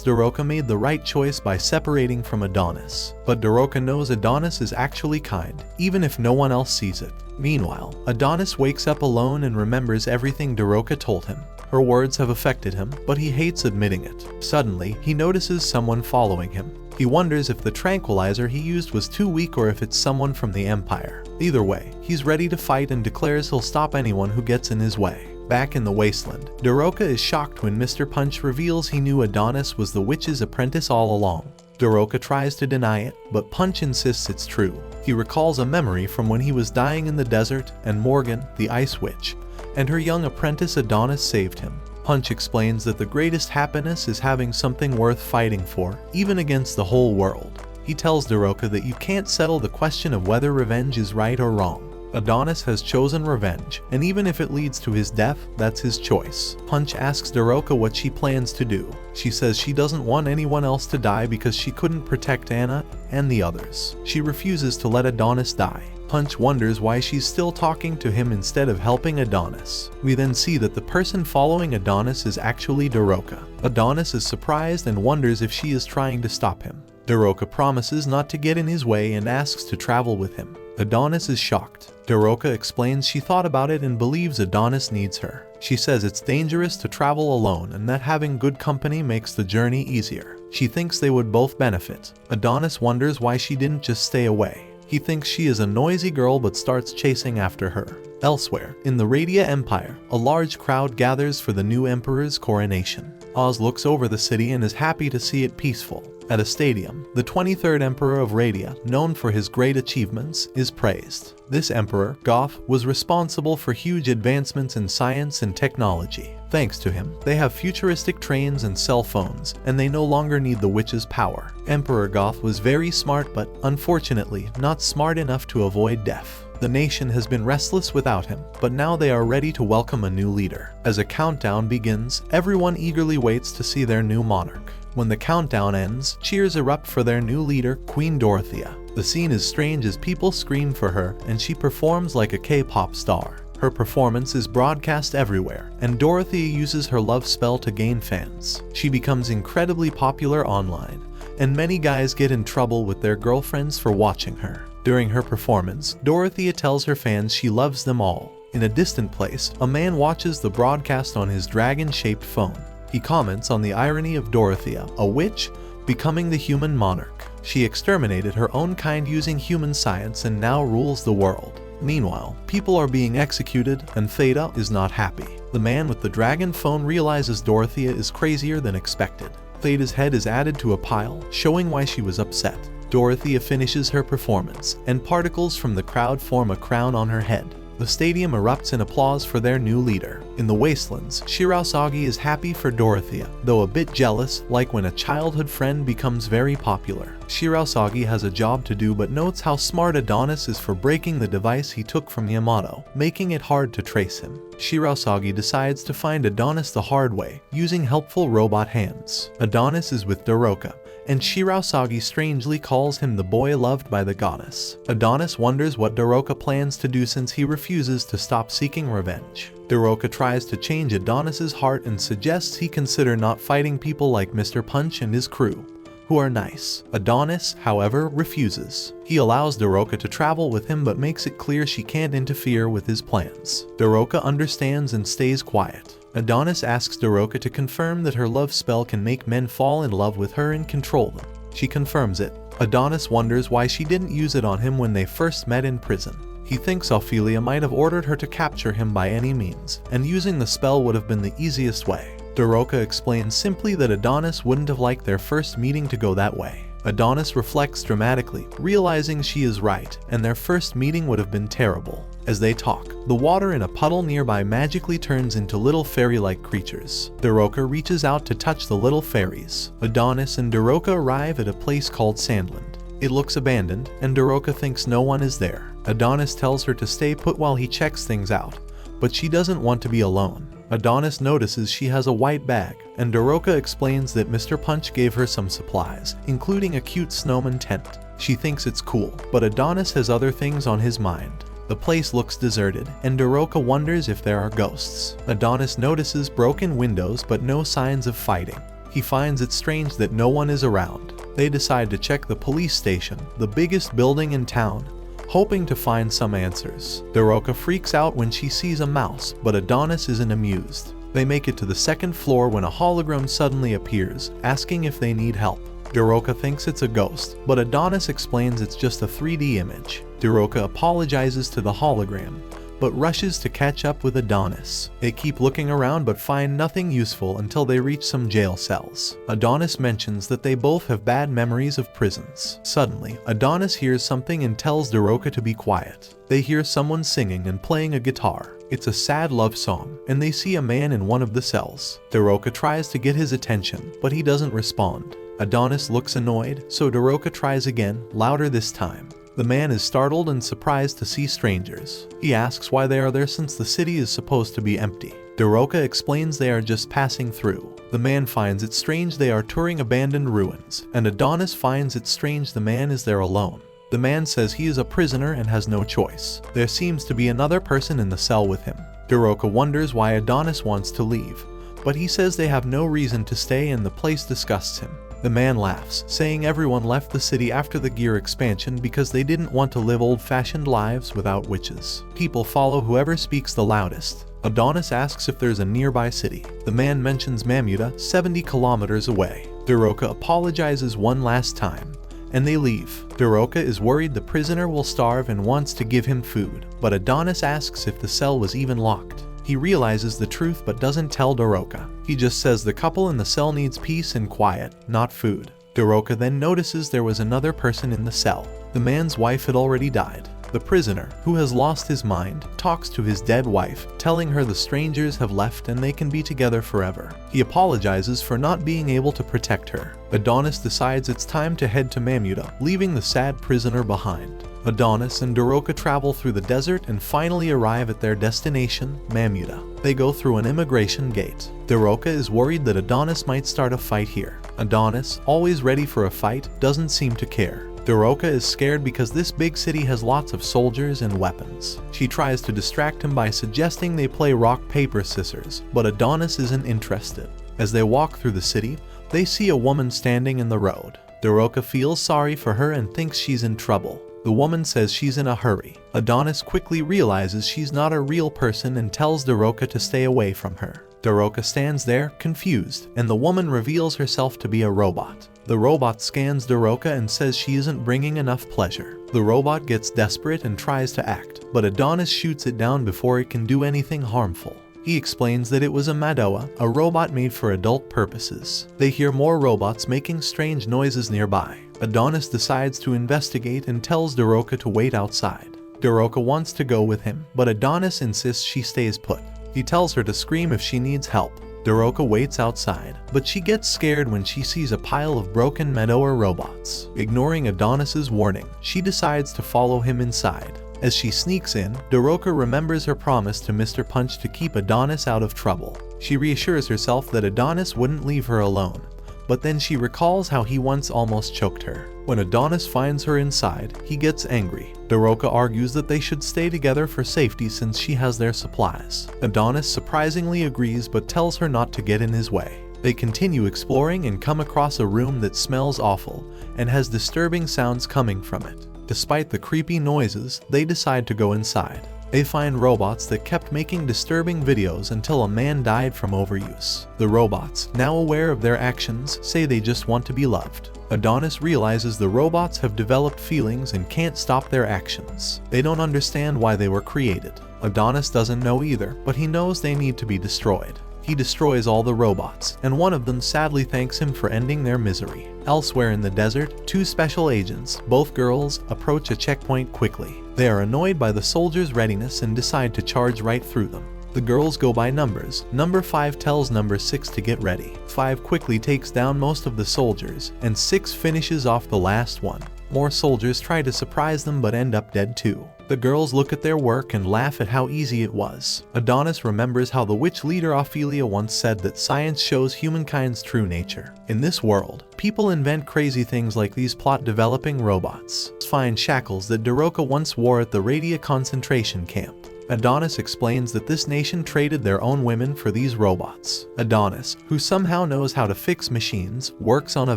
Dorothea made the right choice by separating from Adonis, but Dorothea knows Adonis is actually kind, even if no one else sees it. Meanwhile, Adonis wakes up alone and remembers everything Dorothea told him. Her words have affected him, but he hates admitting it. Suddenly, he notices someone following him. He wonders if the tranquilizer he used was too weak or if it's someone from the Empire. Either way, he's ready to fight and declares he'll stop anyone who gets in his way. Back in the wasteland, Dorothea is shocked when Mr. Punch reveals he knew Adonis was the witch's apprentice all along. Dorothea tries to deny it, but Punch insists it's true. He recalls a memory from when he was dying in the desert, and Morgan, the ice witch, and her young apprentice Adonis saved him. Punch explains that the greatest happiness is having something worth fighting for, even against the whole world. He tells Dorothea that you can't settle the question of whether revenge is right or wrong. Adonis has chosen revenge, and even if it leads to his death, that's his choice. Punch asks Dorothea what she plans to do. She says she doesn't want anyone else to die because she couldn't protect Anna and the others. She refuses to let Adonis die. Punch wonders why she's still talking to him instead of helping Adonis. We then see that the person following Adonis is actually Dorothea. Adonis is surprised and wonders if she is trying to stop him. Dorothea promises not to get in his way and asks to travel with him. Adonis is shocked. Dorothea explains she thought about it and believes Adonis needs her. She says it's dangerous to travel alone and that having good company makes the journey easier. She thinks they would both benefit. Adonis wonders why she didn't just stay away. He thinks she is a noisy girl but starts chasing after her. Elsewhere, in the Radia Empire, a large crowd gathers for the new emperor's coronation. Oz looks over the city and is happy to see it peaceful. At a stadium, the 23rd Emperor of Radia, known for his great achievements, is praised. This emperor, Goth, was responsible for huge advancements in science and technology. Thanks to him, they have futuristic trains and cell phones, and they no longer need the witch's power. Emperor Goth was very smart but, unfortunately, not smart enough to avoid death. The nation has been restless without him, but now they are ready to welcome a new leader. As a countdown begins, everyone eagerly waits to see their new monarch. When the countdown ends, cheers erupt for their new leader, Queen Dorothea. The scene is strange as people scream for her, and she performs like a K-pop star. Her performance is broadcast everywhere, and Dorothea uses her love spell to gain fans. She becomes incredibly popular online, and many guys get in trouble with their girlfriends for watching her. During her performance, Dorothea tells her fans she loves them all. In a distant place, a man watches the broadcast on his dragon-shaped phone. He comments on the irony of Dorothea, a witch, becoming the human monarch. She exterminated her own kind using human science and now rules the world. Meanwhile, people are being executed and Theta is not happy. The man with the dragon phone realizes Dorothea is crazier than expected. Theta's head is added to a pile, showing why she was upset. Dorothea finishes her performance, and particles from the crowd form a crown on her head. The stadium erupts in applause for their new leader. In the wastelands, Shirasagi is happy for Dorothea, though a bit jealous, like when a childhood friend becomes very popular. Shirasagi has a job to do but notes how smart Adonis is for breaking the device he took from Yamato, making it hard to trace him. Shirasagi decides to find Adonis the hard way, using helpful robot hands. Adonis is with Dorothea, and Shirasagi strangely calls him the boy loved by the goddess. Adonis wonders what Dorothea plans to do since he refuses to stop seeking revenge. Dorothea tries to change Adonis's heart and suggests he consider not fighting people like Mr. Punch and his crew, who are nice. Adonis, however, refuses. He allows Dorothea to travel with him but makes it clear she can't interfere with his plans. Dorothea understands and stays quiet. Adonis asks Dorothea to confirm that her love spell can make men fall in love with her and control them. She confirms it. Adonis wonders why she didn't use it on him when they first met in prison. He thinks Ophelia might have ordered her to capture him by any means, and using the spell would have been the easiest way. Dorothea explains simply that Adonis wouldn't have liked their first meeting to go that way. Adonis reflects dramatically, realizing she is right, and their first meeting would have been terrible. As they talk, the water in a puddle nearby magically turns into little fairy-like creatures. Dorothea reaches out to touch the little fairies. Adonis and Dorothea arrive at a place called Sandland. It looks abandoned, and Dorothea thinks no one is there. Adonis tells her to stay put while he checks things out, but she doesn't want to be alone. Adonis notices she has a white bag, and Dorothea explains that Mr. Punch gave her some supplies, including a cute snowman tent. She thinks it's cool, but Adonis has other things on his mind. The place looks deserted, and Dorothea wonders if there are ghosts. Adonis notices broken windows but no signs of fighting. He finds it strange that no one is around. They decide to check the police station, the biggest building in town, hoping to find some answers. Dorothea freaks out when she sees a mouse, but Adonis isn't amused. They make it to the second floor when a hologram suddenly appears, asking if they need help. Dorothea thinks it's a ghost, but Adonis explains it's just a 3D image. Dorothea apologizes to the hologram, but rushes to catch up with Adonis. They keep looking around but find nothing useful until they reach some jail cells. Adonis mentions that they both have bad memories of prisons. Suddenly, Adonis hears something and tells Dorothea to be quiet. They hear someone singing and playing a guitar. It's a sad love song, and they see a man in one of the cells. Doroka tries to get his attention, but he doesn't respond. Adonis looks annoyed, so Doroka tries again, louder this time. The man is startled and surprised to see strangers. He asks why they are there since the city is supposed to be empty. Doroka explains they are just passing through. The man finds it strange they are touring abandoned ruins, and Adonis finds it strange the man is there alone. The man says he is a prisoner and has no choice. There seems to be another person in the cell with him. Doroka wonders why Adonis wants to leave, but he says they have no reason to stay and the place disgusts him. The man laughs, saying everyone left the city after the gear expansion because they didn't want to live old-fashioned lives without witches. People follow whoever speaks the loudest. Adonis asks if there's a nearby city. The man mentions Mamuda, 70 kilometers away. Doroka apologizes one last time, and they leave. Doroka is worried the prisoner will starve and wants to give him food, but Adonis asks if the cell was even locked. He realizes the truth but doesn't tell Doroka. He just says the couple in the cell needs peace and quiet, not food. Doroka then notices there was another person in the cell. The man's wife had already died. The prisoner, who has lost his mind, talks to his dead wife, telling her the strangers have left and they can be together forever. He apologizes for not being able to protect her. Adonis decides it's time to head to Mamuda, leaving the sad prisoner behind. Adonis and Doroka travel through the desert and finally arrive at their destination, Mamuda. They go through an immigration gate. Doroka is worried that Adonis might start a fight here. Adonis, always ready for a fight, doesn't seem to care. Doroka is scared because this big city has lots of soldiers and weapons. She tries to distract him by suggesting they play rock, paper, scissors, but Adonis isn't interested. As they walk through the city, they see a woman standing in the road. Doroka feels sorry for her and thinks she's in trouble. The woman says she's in a hurry. Adonis quickly realizes she's not a real person and tells Doroka to stay away from her. Doroka stands there, confused, and the woman reveals herself to be a robot. The robot scans Doroka and says she isn't bringing enough pleasure. The robot gets desperate and tries to act, but Adonis shoots it down before it can do anything harmful. He explains that it was a Madoa, a robot made for adult purposes. They hear more robots making strange noises nearby. Adonis decides to investigate and tells Doroka to wait outside. Doroka wants to go with him, but Adonis insists she stays put. He tells her to scream if she needs help. Doroka waits outside, but she gets scared when she sees a pile of broken Madoa robots. Ignoring Adonis's warning, she decides to follow him inside. As she sneaks in, Doroka remembers her promise to Mr. Punch to keep Adonis out of trouble. She reassures herself that Adonis wouldn't leave her alone, but then she recalls how he once almost choked her. When Adonis finds her inside, he gets angry. Doroka argues that they should stay together for safety since she has their supplies. Adonis surprisingly agrees but tells her not to get in his way. They continue exploring and come across a room that smells awful and has disturbing sounds coming from it. Despite the creepy noises, they decide to go inside. They find robots that kept making disturbing videos until a man died from overuse. The robots, now aware of their actions, say they just want to be loved. Adonis realizes the robots have developed feelings and can't stop their actions. They don't understand why they were created. Adonis doesn't know either, but he knows they need to be destroyed. He destroys all the robots, and one of them sadly thanks him for ending their misery. Elsewhere in the desert, two special agents, both girls, approach a checkpoint quickly. They are annoyed by the soldiers' readiness and decide to charge right through them. The girls go by numbers. Number 5 tells number 6 to get ready. 5 quickly takes down most of the soldiers, and 6 finishes off the last one. More soldiers try to surprise them but end up dead too. The girls look at their work and laugh at how easy it was. Adonis remembers how the witch leader Ophelia once said that science shows humankind's true nature. In this world, people invent crazy things like these plot-developing robots. Find shackles that Doroka once wore at the Radia concentration camp. Adonis explains that this nation traded their own women for these robots. Adonis, who somehow knows how to fix machines, works on a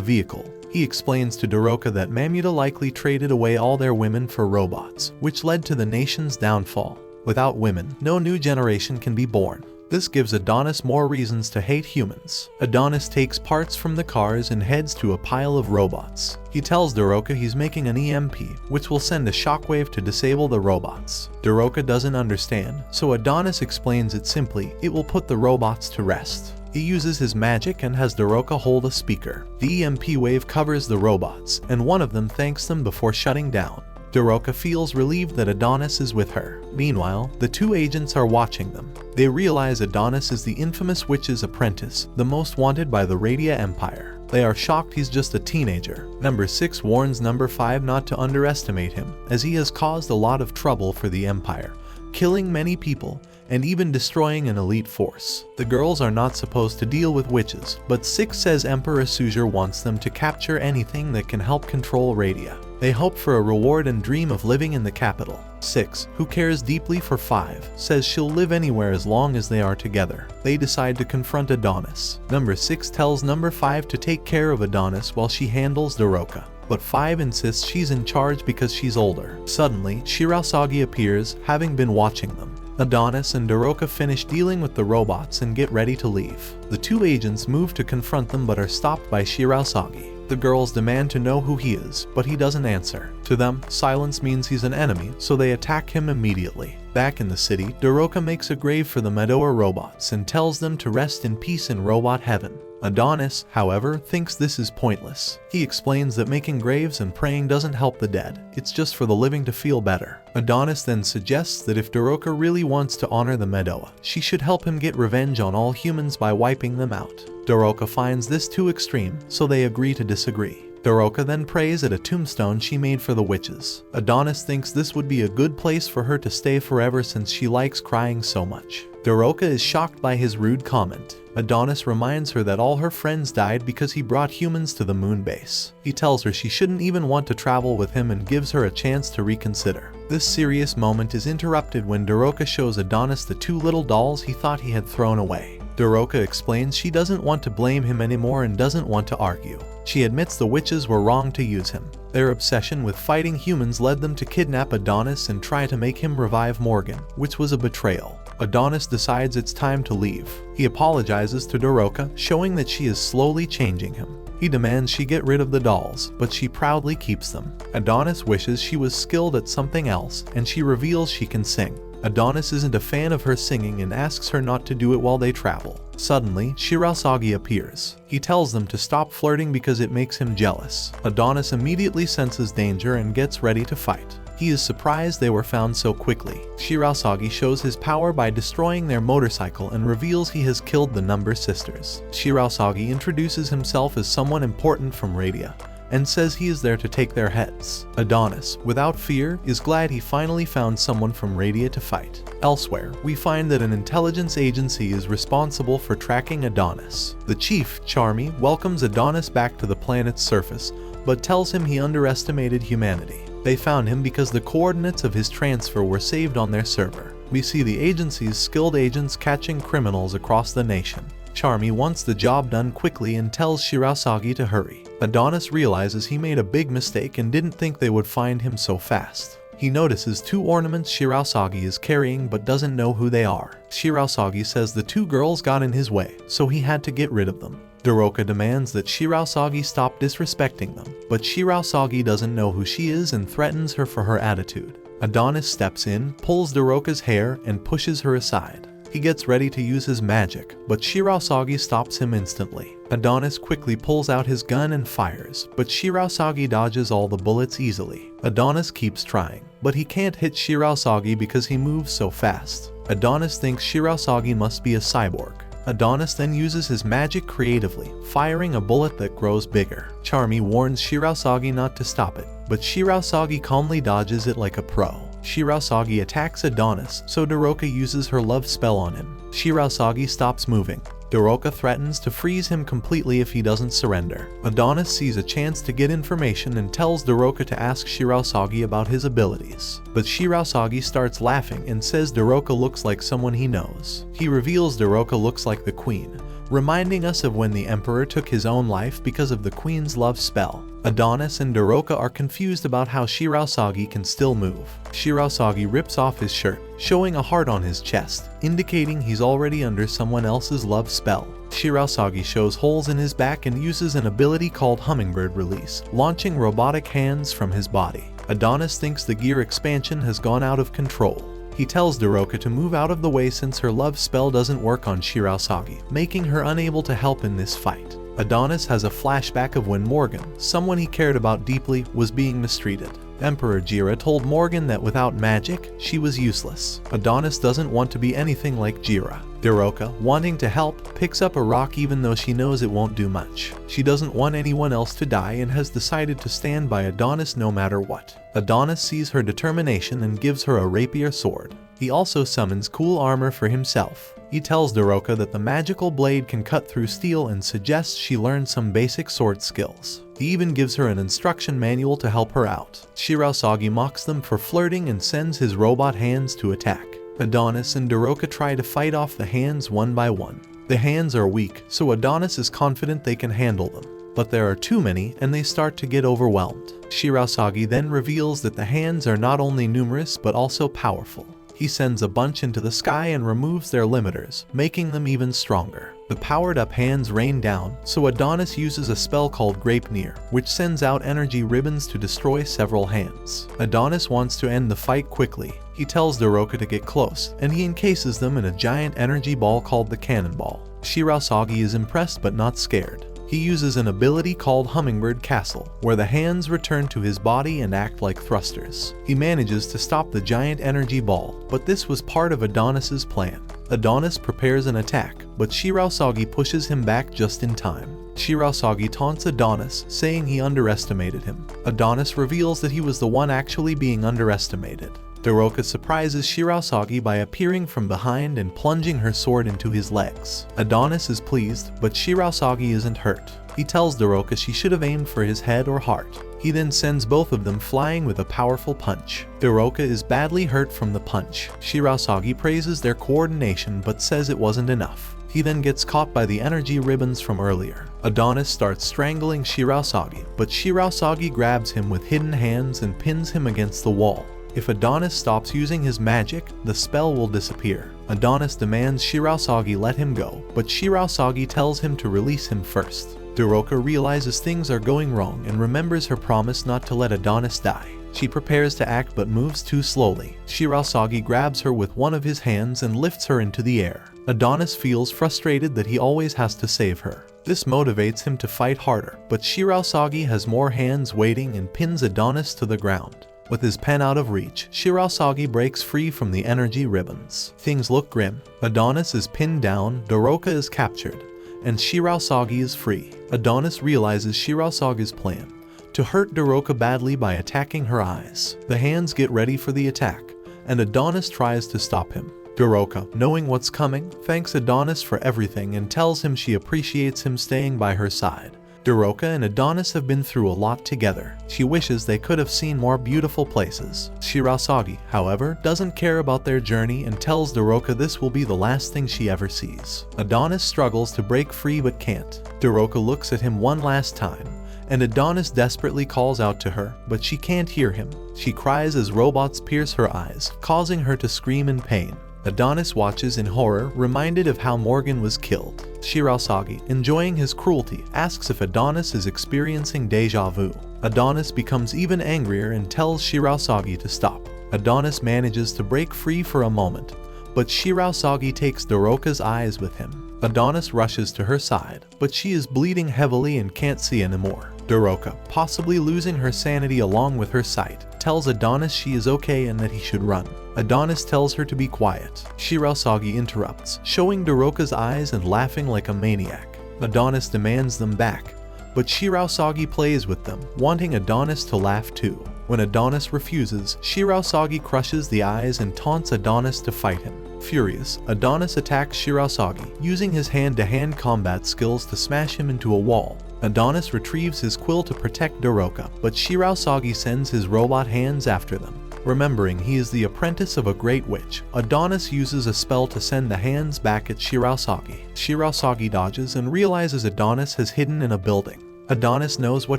vehicle. He explains to Doroka that Mamuda likely traded away all their women for robots, which led to the nation's downfall. Without women, no new generation can be born. This gives Adonis more reasons to hate humans. Adonis takes parts from the cars and heads to a pile of robots. He tells Doroka he's making an EMP, which will send a shockwave to disable the robots. Doroka doesn't understand, so Adonis explains it simply: it will put the robots to rest. He uses his magic and has Doroka hold a speaker. The EMP wave covers the robots, and one of them thanks them before shutting down. Dorothea feels relieved that Adonis is with her. Meanwhile, the two agents are watching them. They realize Adonis is the infamous witch's apprentice, the most wanted by the Radia Empire. They are shocked he's just a teenager. Number 6 warns Number 5 not to underestimate him, as he has caused a lot of trouble for the Empire, killing many people, and even destroying an elite force. The girls are not supposed to deal with witches, but 6 says Emperor Suzhou wants them to capture anything that can help control Radia. They hope for a reward and dream of living in the capital. 6, who cares deeply for 5, says she'll live anywhere as long as they are together. They decide to confront Adonis. Number 6 tells Number 5 to take care of Adonis while she handles Dorothea. But 5 insists she's in charge because she's older. Suddenly, Shirasagi appears, having been watching them. Adonis and Dorothea finish dealing with the robots and get ready to leave. The two agents move to confront them but are stopped by Shirasagi. The girls demand to know who he is, but he doesn't answer. To them, silence means he's an enemy, so they attack him immediately. Back in the city, Dorothea makes a grave for the Medoa robots and tells them to rest in peace in robot heaven. Adonis, however, thinks this is pointless. He explains that making graves and praying doesn't help the dead, it's just for the living to feel better. Adonis then suggests that if Dorothea really wants to honor the Medoa, she should help him get revenge on all humans by wiping them out. Dorothea finds this too extreme, so they agree to disagree. Dorothea then prays at a tombstone she made for the witches. Adonis thinks this would be a good place for her to stay forever since she likes crying so much. Dorothea is shocked by his rude comment. Adonis reminds her that all her friends died because he brought humans to the moon base. He tells her she shouldn't even want to travel with him and gives her a chance to reconsider. This serious moment is interrupted when Dorothea shows Adonis the 2 little dolls he thought he had thrown away. Dorothea explains she doesn't want to blame him anymore and doesn't want to argue. She admits the witches were wrong to use him. Their obsession with fighting humans led them to kidnap Adonis and try to make him revive Morgan, which was a betrayal. Adonis decides it's time to leave. He apologizes to Dorothea, showing that she is slowly changing him. He demands she get rid of the dolls, but she proudly keeps them. Adonis wishes she was skilled at something else, and she reveals she can sing. Adonis isn't a fan of her singing and asks her not to do it while they travel. Suddenly, Shirasagi appears. He tells them to stop flirting because it makes him jealous. Adonis immediately senses danger and gets ready to fight. He is surprised they were found so quickly. Shirasagi shows his power by destroying their motorcycle and reveals he has killed the Number sisters. Shirasagi introduces himself as someone important from Radia and says he is there to take their heads. Adonis, without fear, is glad he finally found someone from Radia to fight. Elsewhere, we find that an intelligence agency is responsible for tracking Adonis. The chief, Charmy, welcomes Adonis back to the planet's surface, but tells him he underestimated humanity. They found him because the coordinates of his transfer were saved on their server. We see the agency's skilled agents catching criminals across the nation. Charmy wants the job done quickly and tells Shirasagi to hurry. Adonis realizes he made a big mistake and didn't think they would find him so fast. He notices 2 ornaments Shirasagi is carrying but doesn't know who they are. Shirasagi says the 2 girls got in his way, so he had to get rid of them. Dorothea demands that Shirasagi stop disrespecting them, but Shirasagi doesn't know who she is and threatens her for her attitude. Adonis steps in, pulls Dorothea's hair, and pushes her aside. He gets ready to use his magic, but Shirasagi stops him instantly. Adonis quickly pulls out his gun and fires, but Shirasagi dodges all the bullets easily. Adonis keeps trying, but he can't hit Shirasagi because he moves so fast. Adonis thinks Shirasagi must be a cyborg. Adonis then uses his magic creatively, firing a bullet that grows bigger. Charmy warns Shirasagi not to stop it, but Shirasagi calmly dodges it like a pro. Shirasagi attacks Adonis, so Dorothea uses her love spell on him. Shirasagi stops moving. Dorothea threatens to freeze him completely if he doesn't surrender. Adonis sees a chance to get information and tells Dorothea to ask Shirasagi about his abilities. But Shirasagi starts laughing and says Dorothea looks like someone he knows. He reveals Dorothea looks like the queen, reminding us of when the emperor took his own life because of the queen's love spell. Adonis and Dorothea are confused about how Shirasagi can still move. Shirasagi rips off his shirt, showing a heart on his chest, indicating he's already under someone else's love spell. Shirasagi shows holes in his back and uses an ability called Hummingbird Release, launching robotic hands from his body. Adonis thinks the gear expansion has gone out of control. He tells Dorothea to move out of the way since her love spell doesn't work on Shirasagi, making her unable to help in this fight. Adonis has a flashback of when Morgan, someone he cared about deeply, was being mistreated. Emperor Jira told Morgan that without magic, she was useless. Adonis doesn't want to be anything like Jira. Dorothia, wanting to help, picks up a rock even though she knows it won't do much. She doesn't want anyone else to die and has decided to stand by Adonis no matter what. Adonis sees her determination and gives her a rapier sword. He also summons cool armor for himself. He tells Dorothia that the magical blade can cut through steel and suggests she learn some basic sword skills. He even gives her an instruction manual to help her out. Shirasagi mocks them for flirting and sends his robot hands to attack. Adonis and Dorothia try to fight off the hands one by one. The hands are weak, so Adonis is confident they can handle them. But there are too many and they start to get overwhelmed. Shirasagi then reveals that the hands are not only numerous but also powerful. He sends a bunch into the sky and removes their limiters, making them even stronger. The powered-up hands rain down, so Adonis uses a spell called Grapeneer, which sends out energy ribbons to destroy several hands. Adonis wants to end the fight quickly. He tells Dorothia to get close, and he encases them in a giant energy ball called the Cannonball. Shirasagi is impressed but not scared. He uses an ability called Hummingbird Castle, where the hands return to his body and act like thrusters. He manages to stop the giant energy ball, but this was part of Adonis's plan. Adonis prepares an attack, but Shirasagi pushes him back just in time. Shirasagi taunts Adonis, saying he underestimated him. Adonis reveals that he was the one actually being underestimated. Dorothia surprises Shirasagi by appearing from behind and plunging her sword into his legs. Adonis is pleased, but Shirasagi isn't hurt. He tells Dorothia she should have aimed for his head or heart. He then sends both of them flying with a powerful punch. Dorothia is badly hurt from the punch. Shirasagi praises their coordination but says it wasn't enough. He then gets caught by the energy ribbons from earlier. Adonis starts strangling Shirasagi, but Shirasagi grabs him with hidden hands and pins him against the wall. If Adonis stops using his magic, the spell will disappear. Adonis demands Shirasagi let him go, but Shirasagi tells him to release him first. Dorothia realizes things are going wrong and remembers her promise not to let Adonis die. She prepares to act but moves too slowly. Shirasagi grabs her with one of his hands and lifts her into the air. Adonis feels frustrated that he always has to save her. This motivates him to fight harder, but Shirasagi has more hands waiting and pins Adonis to the ground. With his pen out of reach, Shirasagi breaks free from the energy ribbons. Things look grim. Adonis is pinned down, Dorothia is captured, and Shirasagi is free. Adonis realizes Shirasagi's plan, to hurt Dorothia badly by attacking her eyes. The hands get ready for the attack, and Adonis tries to stop him. Dorothia, knowing what's coming, thanks Adonis for everything and tells him she appreciates him staying by her side. Dorothia and Adonis have been through a lot together. She wishes they could have seen more beautiful places. Shirasagi, however, doesn't care about their journey and tells Dorothia this will be the last thing she ever sees. Adonis struggles to break free but can't. Dorothia looks at him one last time, and Adonis desperately calls out to her, but she can't hear him. She cries as robots pierce her eyes, causing her to scream in pain. Adonis watches in horror, reminded of how Morgan was killed. Shirasagi, enjoying his cruelty, asks if Adonis is experiencing deja vu. Adonis becomes even angrier and tells Shirasagi to stop. Adonis manages to break free for a moment, but Shirasagi takes Dorothia's eyes with him. Adonis rushes to her side, but she is bleeding heavily and can't see anymore. Dorothia, possibly losing her sanity along with her sight, tells Adonis she is okay and that he should run. Adonis tells her to be quiet. Shirasagi interrupts, showing Dorothia's eyes and laughing like a maniac. Adonis demands them back, but Shirasagi plays with them, wanting Adonis to laugh too. When Adonis refuses, Shirasagi crushes the eyes and taunts Adonis to fight him. Furious, Adonis attacks Shirasagi, using his hand-to-hand combat skills to smash him into a wall. Adonis retrieves his quill to protect Dorothia, but Shirasagi sends his robot hands after them. Remembering he is the apprentice of a great witch, Adonis uses a spell to send the hands back at Shirasagi. Shirasagi dodges and realizes Adonis has hidden in a building. Adonis knows what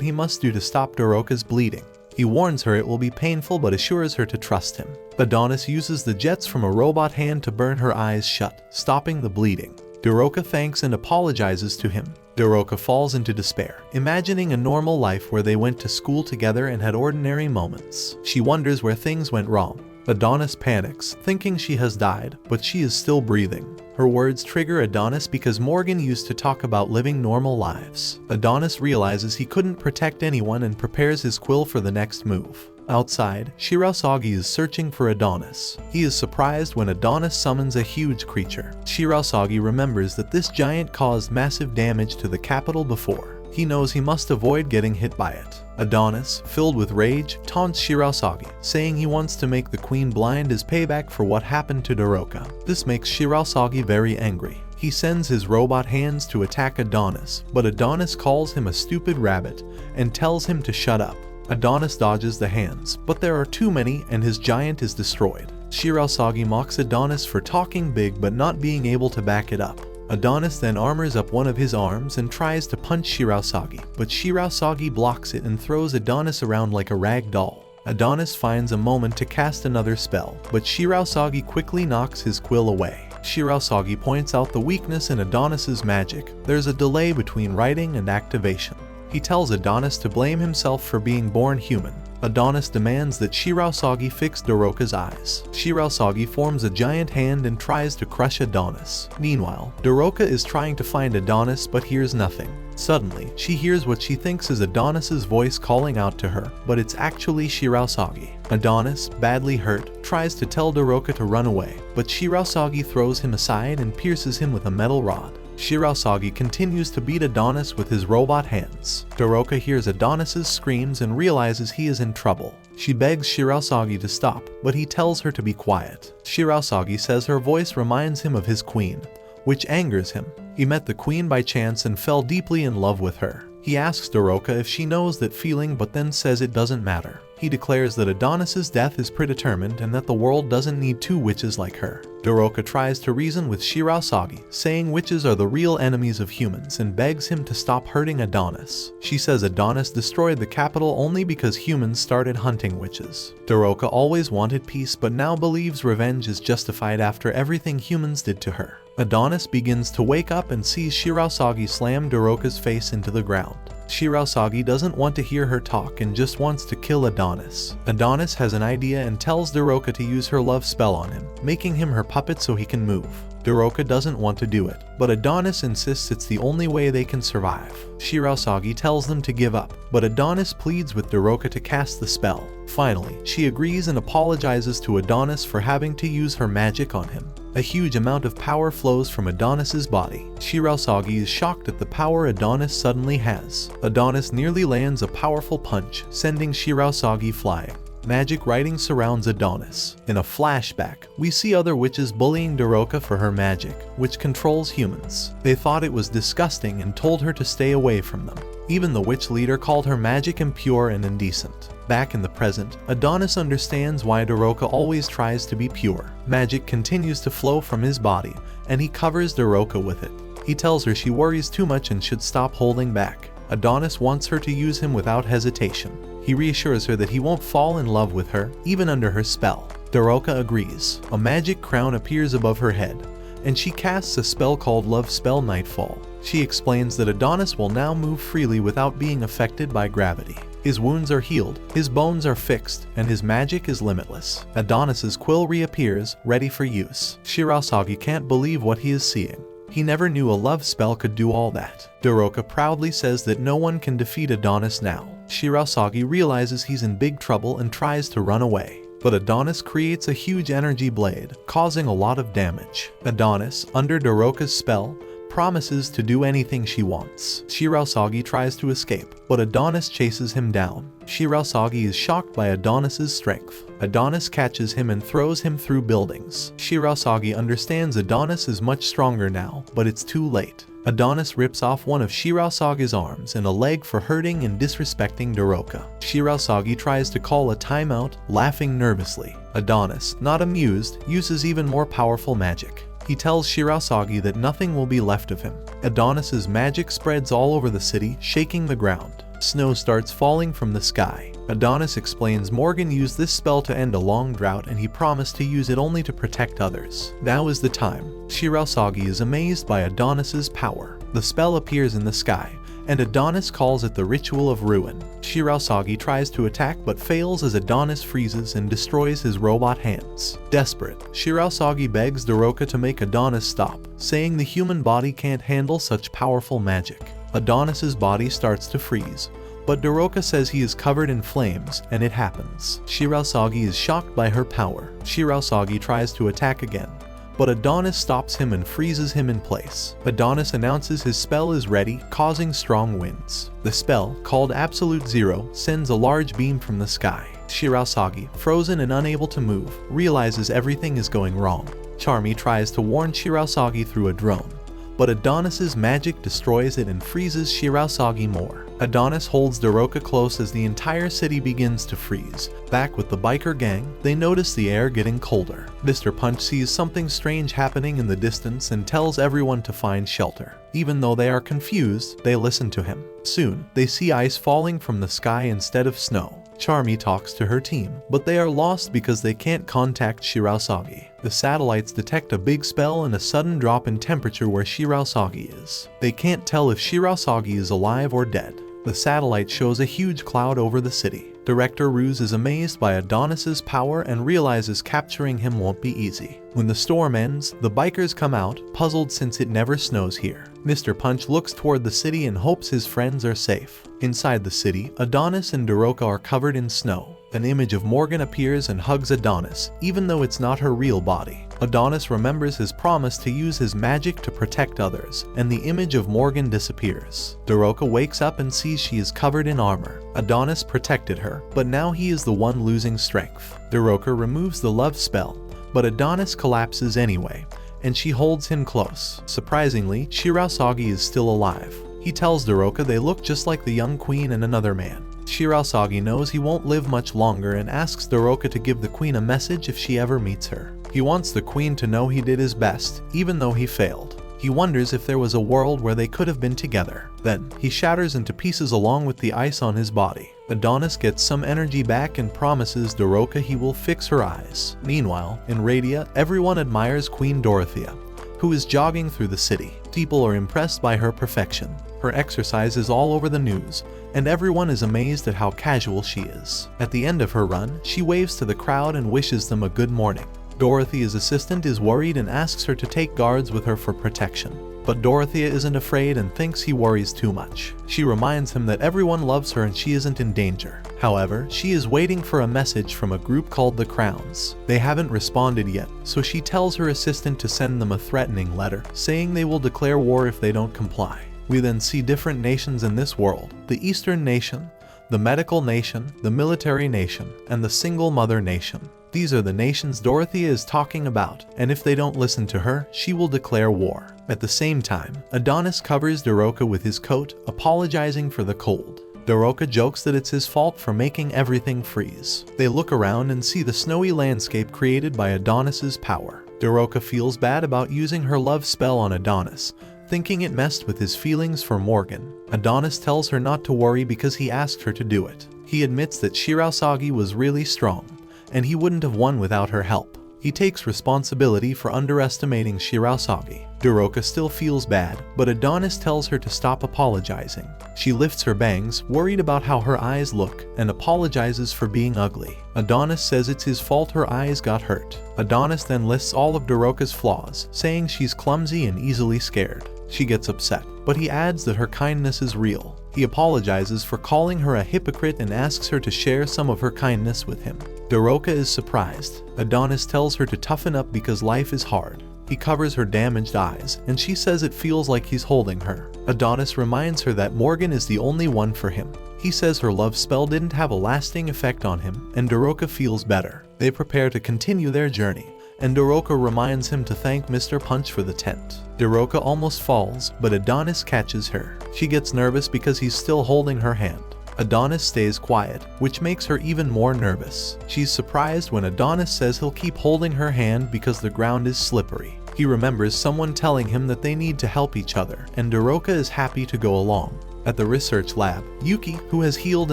he must do to stop Dorothia's bleeding. He warns her it will be painful but assures her to trust him. Adonis uses the jets from a robot hand to burn her eyes shut, stopping the bleeding. Dorothia thanks and apologizes to him. Dorothia falls into despair, imagining a normal life where they went to school together and had ordinary moments. She wonders where things went wrong. Adonis panics, thinking she has died, but she is still breathing. Her words trigger Adonis because Morgan used to talk about living normal lives. Adonis realizes he couldn't protect anyone and prepares his quill for the next move. Outside, Shirasagi is searching for Adonis. He is surprised when Adonis summons a huge creature. Shirasagi remembers that this giant caused massive damage to the capital before. He knows he must avoid getting hit by it. Adonis, filled with rage, taunts Shirasagi, saying he wants to make the queen blind as payback for what happened to Dorothia. This makes Shirasagi very angry. He sends his robot hands to attack Adonis, but Adonis calls him a stupid rabbit and tells him to shut up. Adonis dodges the hands, but there are too many and his giant is destroyed. Shirasagi mocks Adonis for talking big but not being able to back it up. Adonis then armors up one of his arms and tries to punch Shirasagi, but Shirasagi blocks it and throws Adonis around like a rag doll. Adonis finds a moment to cast another spell, but Shirasagi quickly knocks his quill away. Shirasagi points out the weakness in Adonis's magic. There's a delay between writing and activation. He tells Adonis to blame himself for being born human. Adonis demands that Shirasagi fix Dorothia's eyes. Shirasagi forms a giant hand and tries to crush Adonis. Meanwhile, Dorothia is trying to find Adonis but hears nothing. Suddenly, she hears what she thinks is Adonis's voice calling out to her, but it's actually Shirasagi. Adonis, badly hurt, tries to tell Dorothia to run away, but Shirasagi throws him aside and pierces him with a metal rod. Shirasagi continues to beat Adonis with his robot hands. Dorothia hears Adonis's screams and realizes he is in trouble. She begs Shirasagi to stop, but he tells her to be quiet. Shirasagi says her voice reminds him of his queen, which angers him. He met the queen by chance and fell deeply in love with her. He asks Dorothia if she knows that feeling but then says it doesn't matter. He declares that Adonis's death is predetermined and that the world doesn't need two witches like her. Dorothia tries to reason with Shirasagi, saying witches are the real enemies of humans and begs him to stop hurting Adonis. She says Adonis destroyed the capital only because humans started hunting witches. Dorothia always wanted peace but now believes revenge is justified after everything humans did to her. Adonis begins to wake up and sees Shirasagi slam Dorothia's face into the ground. Shirasagi doesn't want to hear her talk and just wants to kill Adonis. Adonis has an idea and tells Dorothia to use her love spell on him, making him her puppet so he can move. Dorothia doesn't want to do it, but Adonis insists it's the only way they can survive. Shirasagi tells them to give up, but Adonis pleads with Dorothia to cast the spell. Finally, she agrees and apologizes to Adonis for having to use her magic on him. A huge amount of power flows from Adonis's body. Shirasagi is shocked at the power Adonis suddenly has. Adonis nearly lands a powerful punch, sending Shirasagi flying. Magic writing surrounds Adonis. In a flashback, we see other witches bullying Dorothia for her magic, which controls humans. They thought it was disgusting and told her to stay away from them. Even the witch leader called her magic impure and indecent. Back in the present, Adonis understands why Dorothia always tries to be pure. Magic continues to flow from his body, and he covers Dorothia with it. He tells her she worries too much and should stop holding back. Adonis wants her to use him without hesitation. He reassures her that he won't fall in love with her, even under her spell. Dorothia agrees. A magic crown appears above her head, and she casts a spell called Love Spell Nightfall. She explains that Adonis will now move freely without being affected by gravity. His wounds are healed, his bones are fixed, and his magic is limitless. Adonis's quill reappears, ready for use. Shirasagi can't believe what he is seeing. He never knew a love spell could do all that. Dorothia proudly says that no one can defeat Adonis now. Shirasagi realizes he's in big trouble and tries to run away. But Adonis creates a huge energy blade, causing a lot of damage. Adonis, under Dorothia's spell, promises to do anything she wants. Shirasagi tries to escape, but Adonis chases him down. Shirasagi is shocked by Adonis's strength. Adonis catches him and throws him through buildings. Shirasagi understands Adonis is much stronger now, but it's too late. Adonis rips off one of Shirasagi's arms and a leg for hurting and disrespecting Dorothia. Shirasagi tries to call a timeout, laughing nervously. Adonis, not amused, uses even more powerful magic. He tells Shirasagi that nothing will be left of him. Adonis's magic spreads all over the city, shaking the ground. Snow starts falling from the sky. Adonis explains Morgan used this spell to end a long drought and he promised to use it only to protect others. Now is the time. Shirasagi is amazed by Adonis's power. The spell appears in the sky, and Adonis calls it the Ritual of Ruin. Shirasagi tries to attack but fails as Adonis freezes and destroys his robot hands. Desperate, Shirasagi begs Dorothia to make Adonis stop, saying the human body can't handle such powerful magic. Adonis's body starts to freeze, but Dorothia says he is covered in flames, and it happens. Shirasagi is shocked by her power. Shirasagi tries to attack again, but Adonis stops him and freezes him in place. Adonis announces his spell is ready, causing strong winds. The spell, called Absolute Zero, sends a large beam from the sky. Shirasagi, frozen and unable to move, realizes everything is going wrong. Charmy tries to warn Shirasagi through a drone, but Adonis's magic destroys it and freezes Shirasagi more. Adonis holds Dorothia close as the entire city begins to freeze. Back with the biker gang, they notice the air getting colder. Mr. Punch sees something strange happening in the distance and tells everyone to find shelter. Even though they are confused, they listen to him. Soon, they see ice falling from the sky instead of snow. Charmy talks to her team, but they are lost because they can't contact Shirasagi. The satellites detect a big spell and a sudden drop in temperature where Shirasagi is. They can't tell if Shirasagi is alive or dead. The satellite shows a huge cloud over the city. Director Ruse is amazed by Adonis's power and realizes capturing him won't be easy. When the storm ends, the bikers come out, puzzled since it never snows here. Mr. Punch looks toward the city and hopes his friends are safe. Inside the city, Adonis and Dorothia are covered in snow. An image of Morgan appears and hugs Adonis, even though it's not her real body. Adonis remembers his promise to use his magic to protect others, and the image of Morgan disappears. Dorothia wakes up and sees she is covered in armor. Adonis protected her, but now he is the one losing strength. Dorothia removes the love spell, but Adonis collapses anyway, and she holds him close. Surprisingly, Shirasagi is still alive. He tells Dorothia they look just like the young queen and another man. Shirasagi knows he won't live much longer and asks Dorothia to give the queen a message if she ever meets her. He wants the queen to know he did his best, even though he failed. He wonders if there was a world where they could have been together. Then, he shatters into pieces along with the ice on his body. Adonis gets some energy back and promises Dorothia he will fix her eyes. Meanwhile, in Radia, everyone admires Queen Dorothia, who is jogging through the city. People are impressed by her perfection. Her exercise is all over the news, and everyone is amazed at how casual she is. At the end of her run, she waves to the crowd and wishes them a good morning. Dorothia's assistant is worried and asks her to take guards with her for protection. But Dorothia isn't afraid and thinks he worries too much. She reminds him that everyone loves her and she isn't in danger. However, she is waiting for a message from a group called the Crowns. They haven't responded yet, so she tells her assistant to send them a threatening letter, saying they will declare war if they don't comply. We then see different nations in this world: the Eastern Nation, the Medical Nation, the Military Nation, and the Single Mother Nation. These are the nations Dorothia is talking about, and if they don't listen to her, she will declare war. At the same time, Adonis covers Dorothia with his coat, apologizing for the cold. Dorothia jokes that it's his fault for making everything freeze. They look around and see the snowy landscape created by Adonis's power. Dorothia feels bad about using her love spell on Adonis, thinking it messed with his feelings for Morgan. Adonis tells her not to worry because he asked her to do it. He admits that Shirasagi was really strong, and he wouldn't have won without her help. He takes responsibility for underestimating Shirasagi. Dorothia still feels bad, but Adonis tells her to stop apologizing. She lifts her bangs, worried about how her eyes look, and apologizes for being ugly. Adonis says it's his fault her eyes got hurt. Adonis then lists all of Dorothia's flaws, saying she's clumsy and easily scared. She gets upset, but he adds that her kindness is real. He apologizes for calling her a hypocrite and asks her to share some of her kindness with him. Dorothia is surprised. Adonis tells her to toughen up because life is hard. He covers her damaged eyes, and she says it feels like he's holding her. Adonis reminds her that Morgan is the only one for him. He says her love spell didn't have a lasting effect on him, and Dorothia feels better. They prepare to continue their journey, and Dorothia reminds him to thank Mr. Punch for the tent. Dorothia almost falls, but Adonis catches her. She gets nervous because he's still holding her hand. Adonis stays quiet, which makes her even more nervous. She's surprised when Adonis says he'll keep holding her hand because the ground is slippery. He remembers someone telling him that they need to help each other, and Dorothia is happy to go along. At the research lab, Yuki, who has healed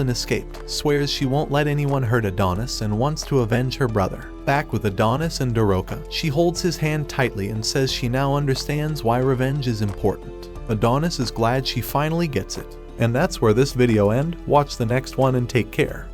and escaped, swears she won't let anyone hurt Adonis and wants to avenge her brother. Back with Adonis and Dorothia, she holds his hand tightly and says she now understands why revenge is important. Adonis is glad she finally gets it. And that's where this video ends. Watch the next one and take care.